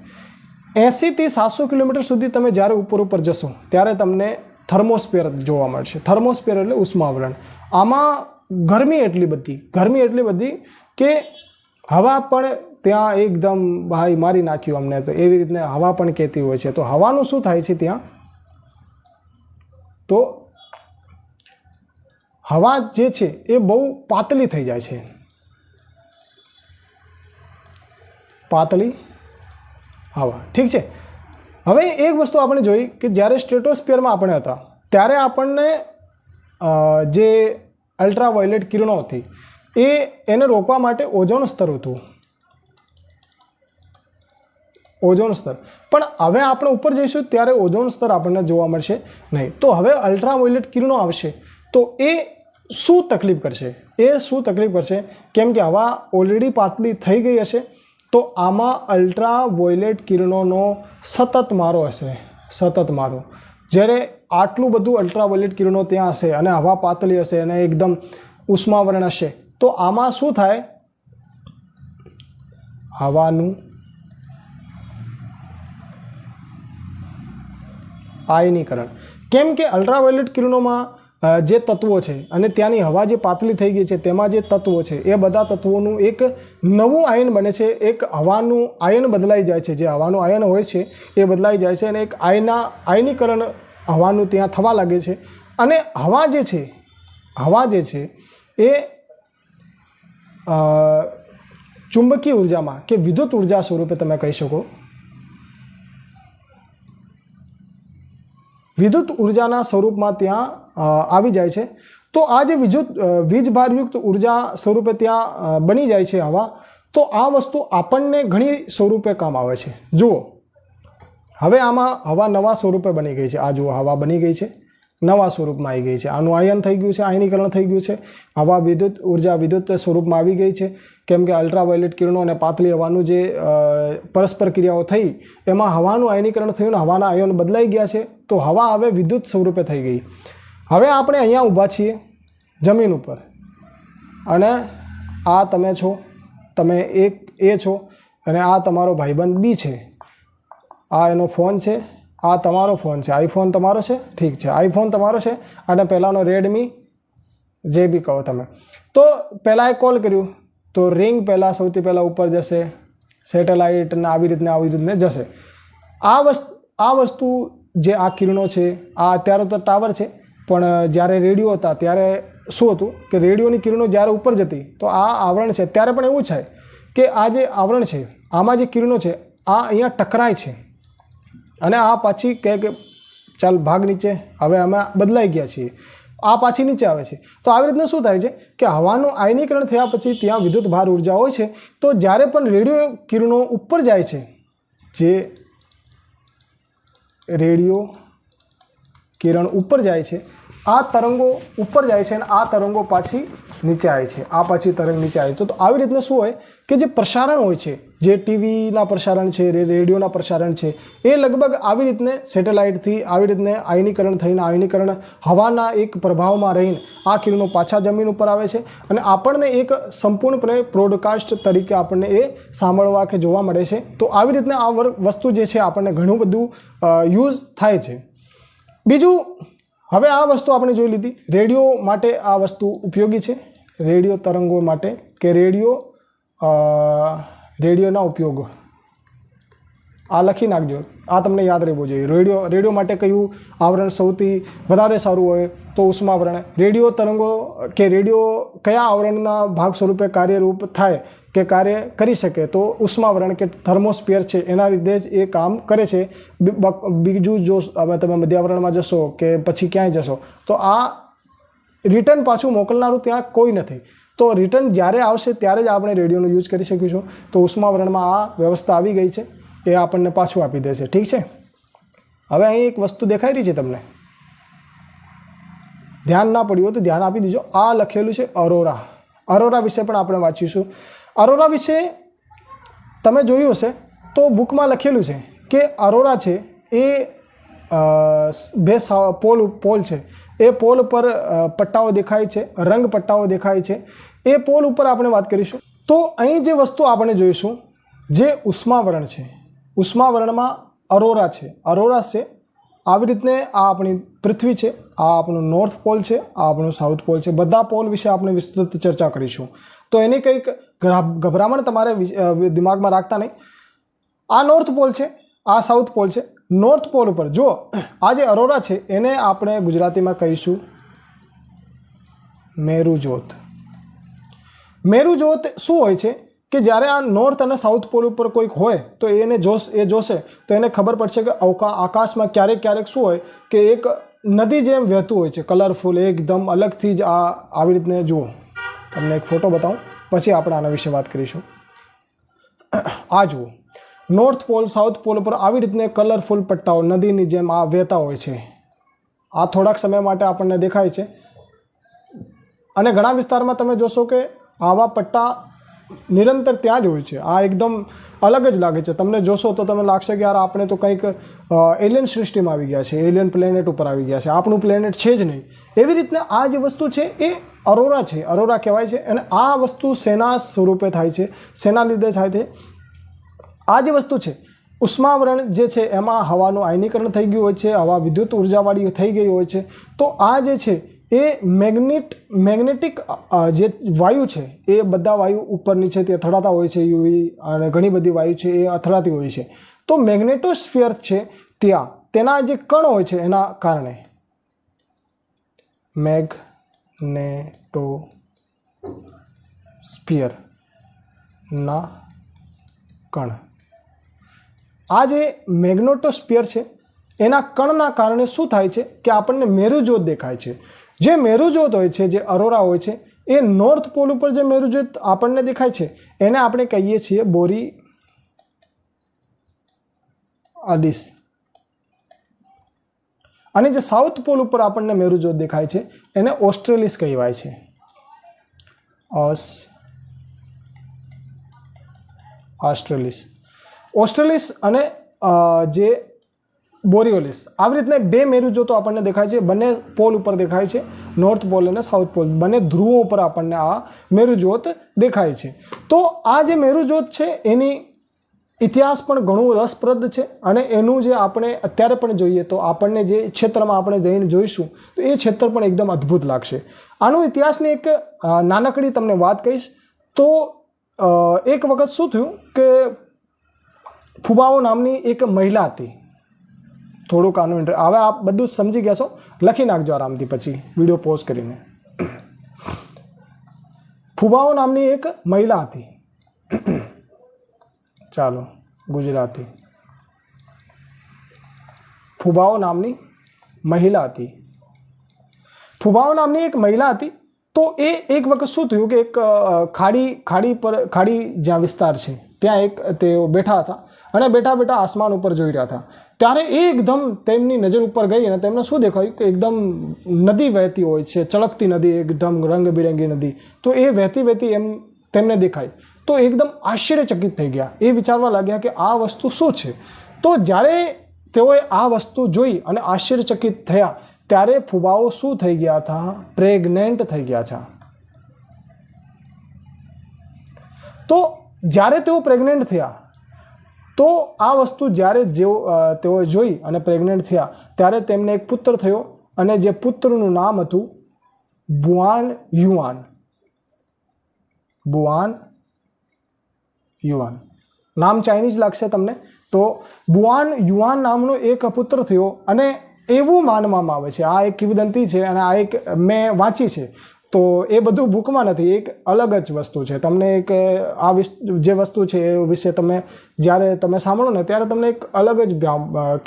80 થી 700 કિલોમીટર સુધી તમે જ્યારે ઉપર જશો ત્યારે તમને થર્મોસ્ફિયર જોવા મળશે. થર્મોસ્ફિયર એટલે ઉષ્માવરણ. આમાં ગરમી એટલી બધી કે હવા પણ ત્યાં એકદમ ભાઈ મારી નાખ્યું અમને, તો એવી રીતના હવા પણ કહેતી હોય છે. તો હવાનું શું થાય છે ત્યાં, તો હવા જે છે એ બહુ પાતળી થઈ જાય છે, પાતળી હવા. ઠીક છે. હવે એક વસ્તુ આપણે જોઈ કે જ્યારે સ્ટ્રેટોસ્ફિયરમાં આપણે હતા ત્યારે આપણને જે અલ્ટ્રાવાયોલેટ કિરણો હતી એને રોકવા માટે ઓઝોન સ્તર હતું, ઓઝોન સ્તર. પણ હવે આપણે ઉપર જઈશું ત્યારે ઓઝોન સ્તર આપણને જોવા મળશે નહીં. તો હવે અલ્ટ્રાવાયોલેટ કિરણો આવશે તો એ શું તકલીફ કરશે, કેમ કે હવા ઓલરેડી પાતળી થઈ ગઈ હશે. તો આમાં અલ્ટ્રાવાયોલેટ કિરણોનો સતત મારો હશે, સતત મારો. જ્યારે આટલું બધું અલ્ટ્રાવાયોલેટ કિરણો ત્યાં હશે અને હવા પાતળી હશે અને એકદમ ઉષ્માવરણ હશે, તો આમાં શું થાય, હવાનું આયનીકરણ. કેમ કે અલ્ટ્રાવાયોલેટ કિરણોમાં જે તત્વો છે અને ત્યાંની હવા જે પાતળી થઈ ગઈ છે તેમાં જે તત્વો છે એ બધા તત્વોનું એક નવું આયન બને છે. એક હવાનું આયન બદલાઈ જાય છે, જે હવાનું આયન હોય છે એ બદલાઈ જાય છે અને એક આયનીકરણ હવાનું ત્યાં થવા લાગે છે. અને હવા જે છે એ ચુંબકીય ઉર્જામાં કે વિદ્યુત ઉર્જા સ્વરૂપે તમે કહી શકો, વિદ્યુત ઉર્જાના સ્વરૂપમાં ત્યાં આવી જાય છે. તો આ જે વીજભારયુક્ત ઉર્જા સ્વરૂપે ત્યાં બની જાય છે હવા, તો આ વસ્તુ આપણને ઘણી સ્વરૂપે કામ આવે છે. જુઓ, હવે આમાં હવા નવા સ્વરૂપે બની ગઈ છે. આ જુઓ, હવા બની ગઈ છે, નવા સ્વરૂપમાં આવી ગઈ છે. આનું આયન થઈ ગયું છે, આયનીકરણ થઈ ગયું છે. હવા વિદ્યુત સ્વરૂપમાં આવી ગઈ છે. કેમ કે અલ્ટ્રાવાયોલેટ કિરણો અને પાતળી હવાનું જે પરસ્પર ક્રિયાઓ થઈ એમાં હવાનું આયનીકરણ થયું અને હવાના આયન બદલાઈ ગયા છે. તો હવા હવે વિદ્યુત સ્વરૂપે થઈ ગઈ. હવે આપણે અહીંયા ઊભા છીએ જમીન ઉપર અને આ તમે છો, તમે એ છો અને આ તમારો ભાઈબંધ બી છે. આ એનો ફોન છે, આ તમારો ફોન છે. આઈફોન તમારો છે, ઠીક છે, આઈફોન તમારો છે અને પહેલાંનો રેડમી, જે બી કહો તમે. તો પહેલાં કોલ કર્યું તો રિંગ પહેલાં સૌથી પહેલાં ઉપર જશે, સેટેલાઇટ ને આવી રીતને જશે. આ વસ્તુ જે આ કિરણો છે, આ અત્યારે તો ટાવર છે, પણ જ્યારે રેડિયો હતા ત્યારે શું હતું કે રેડિયોની કિરણો જ્યારે ઉપર જતી તો આ આવરણ છે ત્યારે પણ એવું છે કે આ જે આવરણ છે આમાં જે કિરણો છે આ અહીંયા ટકરાય છે અને આ પાછી કહે કે ચાલ ભાગ નીચે, હવે અમે બદલાઈ ગયા છીએ, આ પાછી નીચે આવે છે. તો આવી રીતના શું થાય છે કે હવાનું આયનીકરણ થયા પછી ત્યાં વિદ્યુત ભાર ઉર્જા હોય છે. તો જ્યારે પણ રેડિયો કિરણો ઉપર જાય છે, જે રેડિયો કિરણ ઉપર જાય છે, આ તરંગો ઉપર જાય છે અને આ તરંગો પાછી નીચે આવે છે, આ પાછી તરંગ નીચે આવે છે. તો આવી રીતના શું હોય કે જે પ્રસારણ હોય છે, જે ટીવીના પ્રસારણ છે, રેડિયોના પ્રસારણ છે, એ લગભગ આવી રીતને સેટેલાઇટથી આવી રીતને આયનીકરણ થઈને આયનીકરણ હવાના એક પ્રભાવમાં રહીને આ કિરણો પાછા જમીન ઉપર આવે છે અને આપણને એક સંપૂર્ણપણે બ્રોડકાસ્ટ તરીકે આપણને એ સાંભળવા કે જોવા મળે છે. તો આવી રીતના આ વસ્તુ જે છે આપણને ઘણું બધું યુઝ થાય છે. બીજું, હવે આ વસ્તુ આપણે જોઈ લીધી, રેડિયો માટે આ વસ્તુ ઉપયોગી છે, રેડિયો તરંગો માટે કે રેડિયોના ઉપયોગો આ લખી નાખજો, આ તમને યાદ રહેવું જોઈએ. રેડિયો માટે કયું આવરણ સૌથી વધારે સારું હોય તો ઉષ્માવરણ. રેડિયો તરંગો કે રેડિયો કયા આવરણના ભાગ સ્વરૂપે કાર્યરૂપ થાય કે કાર્ય કરી શકે તો ઉષ્માવરણ કે થર્મોસ્ફિયર છે એના લીધે જ એ કામ કરે છે. બીજું જો હવે તમે મધ્યાવરણમાં જશો કે પછી ક્યાંય જશો તો આ રિટર્ન પાછું મોકલનારું ત્યાં કોઈ નથી. તો રિટર્ન જ્યારે આવશે ત્યારે જ આપણે રેડિયોનો યુઝ કરી શકીશું. તો ઉષ્માવરણમાં આ વ્યવસ્થા આવી ગઈ છે, એ આપણને પાછું આપી દેશે. ઠીક છે. હવે અહીં એક વસ્તુ દેખાઈ રહી છે તમને, ધ્યાન ના પડ્યું હોય તો ધ્યાન આપી દીજો. આ લખેલું છે અરોરા. અરોરા વિશે પણ આપણે વાંચીશું. અરોરા વિશે તમે જોયું હશે તો બુકમાં લખેલું છે કે અરોરા છે એ બે પોલ છે, એ પોલ પર પટ્ટાઓ દેખાય છે, રંગ પટ્ટાઓ દેખાય છે. એ પોલ ઉપર આપણે વાત કરીશું. તો અહીં જે વસ્તુ આપણે જોઈશું જે ઉષ્માવરણ છે, ઉષ્માવરણમાં અરોરા છે. અરોરા છે આવી રીતને આ આપણી પૃથ્વી છે, આ આપણું નોર્થ પોલ છે, આ આપણું સાઉથ પોલ છે. બધા પોલ વિશે આપણે વિસ્તૃત ચર્ચા કરીશું. તો એની કંઈક ગભરામણ તમારે દિમાગમાં રાખતા નહીં. આ નોર્થ પોલ છે, આ સાઉથ પોલ છે. નોર્થ પોલ ઉપર જો આ જે અરોરા છે એને આપણે ગુજરાતીમાં કહીશું મેરુજ્યોત. મેરુજ્યોત શું હોય છે કે જ્યારે આ નોર્થ અને સાઉથ પોલ ઉપર કોઈક હોય તો એને જોશે તો એને ખબર પડશે કે આકાશમાં ક્યારેક ક્યારેક શું હોય કે એક નદી જેમ વહેતું હોય છે, કલરફુલ, એકદમ અલગથી જ. આવી રીતને જુઓ, તમને એક ફોટો બતાવું પછી આપણે આના વિશે વાત કરીશું. આ જુઓ, નોર્થ પોલ સાઉથ પોલ ઉપર આવી રીતને કલરફુલ પટ્ટાઓ નદીની જેમ આ વહેતા હોય છે. આ થોડાક સમય માટે આપણને દેખાય છે અને ઘણા વિસ્તારમાં તમે જોશો કે આવા પટ્ટા નિરંતર ત્યાં જ હોય છે. આ એકદમ અલગ જ લાગે છે. તમને જોશો તો તમને લાગશે કે યાર આપણે તો કંઈક એલિયન સૃષ્ટિમાં આવી ગયા છે, એલિયન પ્લેનેટ ઉપર આવી ગયા છે, આપણું પ્લેનેટ છે જ નહીં. એવી રીતના આ જે વસ્તુ છે એ અરોરા છે, અરોરા કહેવાય છે. અને આ વસ્તુ શેના સ્વરૂપે થાય છે, શેના લીધે થાય છે? આ જે વસ્તુ છે ઉષ્માવરણ જે છે એમાં હવાનું આયનીકરણ થઈ ગયું હોય છે, હવા વિદ્યુત ઉર્જાવાળી થઈ ગઈ હોય છે. તો આ જે છે એ મેગ્નેટિક જે વાયુ છે એ બધા વાયુ ઉપર નીચે તે અથડાતા હોય છે, યુવી અને ઘણી બધી વાયુ છે એ અથડાતી હોય છે. તો મેગ્નેટોસ્ફિયર છે ત્યાં તેના જે કણ હોય છે એના કારણે મેગ્નેટોસ્ફિયરના કણ, આ જે મેગ્નેટોસ્ફિયર છે એના કણના કારણે શું થાય છે કે આપણને મેરુજ્યોત દેખાય છે. જે મેરુજ્યોત હોય છે, જે અરોરા હોય છે, એ નોર્થ પોલ ઉપર જે મેરુજ્યોત આપણને દેખાય છે એને આપણે કહીએ છીએ બોરીઆલિસ. અને જે સાઉથ પોલ ઉપર આપણને મેરુજ્યોત દેખાય છે એને ઓસ્ટ્રેલિસ કહેવાય છે. ઓસ્ટ્રેલિસ અને જે બોરિયોલિસ, આવી રીતના બે મેરુજ્યોતો આપણને દેખાય છે. બંને પોલ ઉપર દેખાય છે, નોર્થ પોલ અને સાઉથ પોલ, બંને ધ્રુવો ઉપર આપણને આ મેરુજ્યોત દેખાય છે. તો આ જે મેરુજ્યોત છે એની ઇતિહાસ પણ ઘણું રસપ્રદ છે અને એનું જે આપણે અત્યારે પણ જોઈએ તો આપણને જે ક્ષેત્રમાં આપણે જઈને જોઈશું તો એ ક્ષેત્ર પણ એકદમ અદ્ભુત લાગશે. આનો ઇતિહાસની એક નાનકડી તમને વાત કહીશ. તો એક વખત શું થયું કે ફુબાઓ નામની એક મહિલા હતી. થોડુંક આનું હવે આપ બધું સમજી ગયા છો, લખી નાખજો આરામથી પછી વિડીયો પોઝ કરીને. ફુબાઓ નામની એક મહિલા હતી. ચાલો ગુજરાતી. ફુબાઓ નામની મહિલા હતી. ફુબાઓ નામની એક મહિલા હતી. તો એ એક વખત શું થયું કે એક ખાડી જ્યાં વિસ્તાર છે ત્યાં એક તેઓ બેઠા હતા અને બેઠા બેઠા આસમાન ઉપર જોઈ રહ્યા હતા. ત્યારે એકદમ તેમની નજર ઉપર ગઈ અને તેમને શું દેખાયું કે એકદમ નદી વહેતી હોય છે, ચળકતી નદી, એકદમ રંગબેરંગી નદી. તો એ વહેતી એમ તેમને દેખાય. તો એકદમ આશ્ચર્યચકિત થઈ ગયા. એ વિચારવા લાગ્યા કે આ વસ્તુ શું છે. તો જ્યારે તેઓએ આ વસ્તુ જોઈ અને આશ્ચર્યચકિત થયા ત્યારે ફુબાઓ શું થઈ ગયા હતા? પ્રેગ્નેન્ટ થઈ ગયા હતા. તો જ્યારે તેઓ પ્રેગ્નેન્ટ થયા તો આ વસ્તુ જ્યારે તેઓ જોઈ અને પ્રેગ્નેન્ટ થયા ત્યારે તેમને એક પુત્ર થયો અને જે પુત્રનું નામ હતું બુઆન યુઆન. નામ ચાઇનીઝ લાગશે તમને. તો બુઆન યુઆન નામનો એક પુત્ર થયો અને એવું માનવામાં આવે છે, આ એક કિંવદંતી છે અને આ એક મેં વાંચી છે. તો એ બધું બુકમાં નથી, એક અલગ જ વસ્તુ છે. તમને એક આ જે વસ્તુ છે એ વિશે જ્યારે તમે સાંભળો ને ત્યારે તમને એક અલગ જ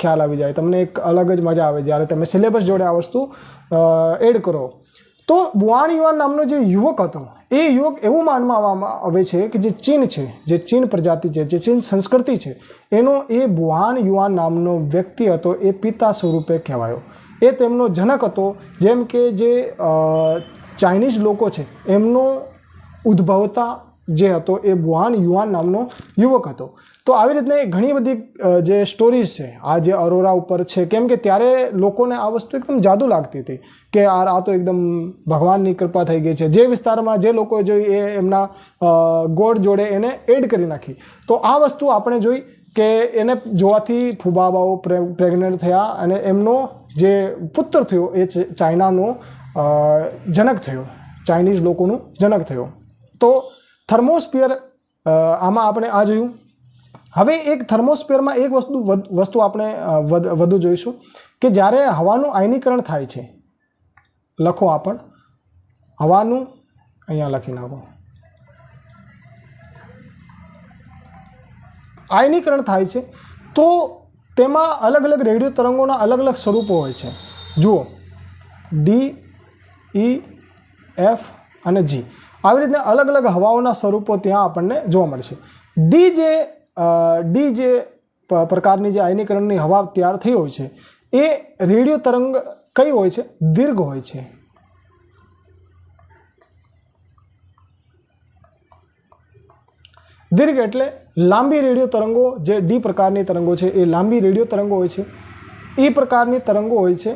ખ્યાલ આવી જાય, તમને એક અલગ જ મજા આવે જ્યારે તમે સિલેબસ જોડે આ વસ્તુ એડ કરો. તો બુઆન યુઆન નામનો જે યુવક હતો એ યુવક એવું માનવામાં આવે છે કે જે ચીન છે, જે ચીન પ્રજાતિ છે, જે ચીન સંસ્કૃતિ છે એનો એ બુઆન યુઆન નામનો વ્યક્તિ હતો એ પિતા સ્વરૂપે કહેવાયો. એ તેમનો જનક હતો. જેમ કે જે ચાઇનીઝ લોકો છે એમનો ઉદ્ભવતા જે હતો એ બુઆન યુઆન નામનો યુવક હતો. તો આવી રીતના ઘણી બધી જે સ્ટોરીઝ છે આ જે અરોરા ઉપર છે, કેમ કે ત્યારે લોકોને આ વસ્તુ એકદમ જાદુ લાગતી હતી કે આ તો એકદમ ભગવાનની કૃપા થઈ ગઈ છે. જે વિસ્તારમાં જે લોકો જોઈ એ એમના ગોડ જોડે એને એડ કરી નાખી. તો આ વસ્તુ આપણે જોઈ કે એને જોવાથી ફુબાબાઓ પ્રેગ્નેન્ટ થયા અને એમનો જે પુત્ર થયો એ ચાઇનાનો જનક થયો, ચાઇનીઝ લોકોનું જનક થયો. તો થર્મોસ્ફિયર આમાં આપણે આ જોયું. હવે એક થર્મોસ્ફિયરમાં એક વસ્તુ આપણે વધુ જોઈશું કે જ્યારે હવાનું આયનીકરણ થાય છે, લખો આપણ હવાનું, અહીંયા લખી નાખો, આયનીકરણ થાય છે તો તેમાં અલગ અલગ રેડિયો તરંગોના અલગ અલગ સ્વરૂપો હોય છે. જુઓ, ડી, ઈ, એફ અને જી, આવી રીતના અલગ અલગ હવાઓના સ્વરૂપો ત્યાં આપણને જોવા મળશે. ડી જે પ્રકારની જે આયનીકરણની હવા તૈયાર થઈ હોય છે એ રેડિયો તરંગ કઈ હોય છે? દીર્ઘ હોય છે. દીર્ઘ એટલે લાંબી રેડિયો તરંગો. જે ડી પ્રકારની તરંગો છે એ લાંબી રેડિયો તરંગો હોય છે. ઈ પ્રકારની તરંગો હોય છે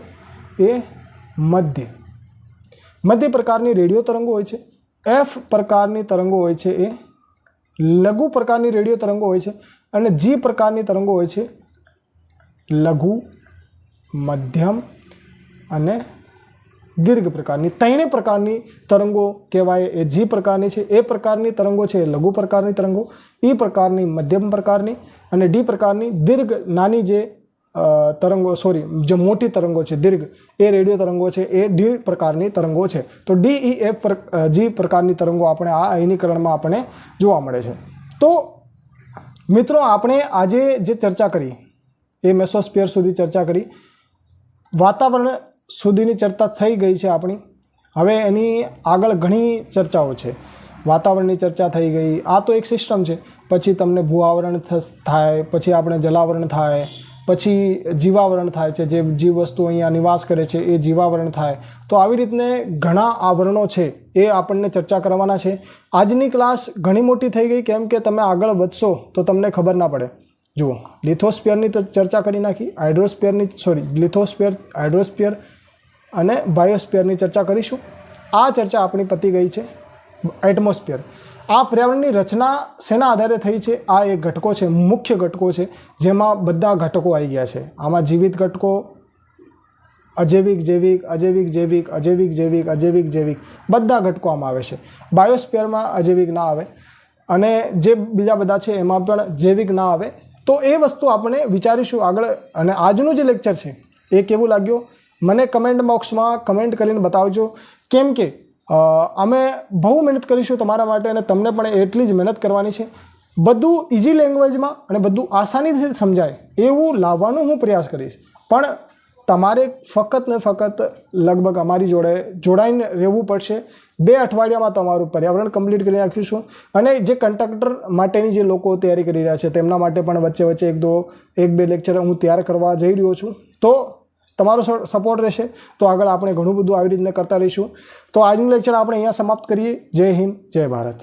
એ મધ્ય પ્રકારની રેડિયો તરંગો હોય છે. એફ પ્રકારની તરંગો હોય છે એ લઘુ પ્રકારની રેડિયો તરંગો હોય છે. અને જી પ્રકારની તરંગો હોય છે લઘુ, મધ્યમ અને દીર્ઘ પ્રકારની. ત્રણેય પ્રકારની તરંગો કહેવાય એ જી પ્રકારની છે. એ પ્રકારની તરંગો છે લઘુ પ્રકારની તરંગો, ઈ પ્રકારની મધ્યમ પ્રકારની અને ડી પ્રકારની દીર્ઘ નાની જે તરંગો જે મોટી તરંગો છે દીર્ઘ, એ રેડિયો તરંગો છે એ ડી પ્રકારની તરંગો છે. તો ડી, ઈ, એફ, જી પ્રકારની તરંગો આપણે આ આયનીકરણમાં આપણે જોવા મળે છે. તો મિત્રો, આપણે આજે જે ચર્ચા કરી એ મેસોસ્ફિયર સુધી ચર્ચા કરી, વાતાવરણ સુધીની ચર્ચા થઈ ગઈ છે આપણી. હવે એની આગળ ઘણી ચર્ચાઓ છે. વાતાવરણની ચર્ચા થઈ ગઈ, આ તો એક સિસ્ટમ છે. પછી તમને ભૂઆવરણ થાય, પછી આપણે જલાવરણ થાય, પછી જીવાવરણ થાય છે. જે જીવ વસ્તુ અહીંયા નિવાસ કરે છે એ જીવાવરણ થાય. તો આવી રીતને ઘણા આવરણો છે એ આપણને ચર્ચા કરવાના છે. આજની ક્લાસ ઘણી મોટી થઈ ગઈ, કેમ કે તમે આગળ વધશો તો તમને ખબર ના પડે. જુઓ, લિથોસ્ફિયરની ચર્ચા કરી નાખી, લિથોસ્ફિયર, હાઇડ્રોસ્ફિયર અને બાયોસ્ફિયરની ચર્ચા કરીશું. આ ચર્ચા આપણી પતી ગઈ છે. એટમોસ્ફિયર, આ પર્યાવરણની રચના શેના આધારે થઈ છે? આ એક ઘટકો છે, મુખ્ય ઘટકો છે, જેમાં બધા ઘટકો આવી ગયા છે. આમાં જીવિત ઘટકો, અજૈવિક જૈવિક, અજૈવિક જૈવિક, અજૈવિક જૈવિક, અજૈવિક જૈવિક, બધા ઘટકો આમાં આવે છે. બાયોસ્ફિયરમાં અજૈવિક ના આવે અને જે બીજા બધા છે એમાં પણ જૈવિક ના આવે. તો એ વસ્તુ આપણે વિચારીશું આગળ. અને આજનું જે લેક્ચર છે એ કેવું લાગ્યું મને કમેન્ટ બોક્સમાં કમેન્ટ કરીને બતાવજો. કેમ કે અમે બહુ મહેનત કરીશું તમારા માટે અને તમને પણ એટલી જ મહેનત કરવાની છે. બધું ઇઝી લેંગ્વેજમાં અને બધું આસાનીથી સમજાય એવું લાવવાનો હું પ્રયાસ કરીશ. પણ તમારે ફક્ત ને ફક્ત લગભગ અમારી જોડે જોડાઈને રહેવું પડશે. 2 અઠવાડિયામાં તમારું પર્યાવરણ કમ્પ્લીટ કરી નાખીશું. અને જે કંડક્ટર માટેની જે લોકો તૈયારી કરી રહ્યા છે તેમના માટે પણ વચ્ચે વચ્ચે 1-2 લેક્ચર હું તૈયાર કરવા જઈ રહ્યો છું. તો તમારો સપોર્ટ રહેશે તો આગળ આપણે ઘણું બધું આવી રીતના કરતા રહીશું. તો આજનું લેક્ચર આપણે અહીંયા સમાપ્ત કરીએ. જય હિન્દ, જય ભારત.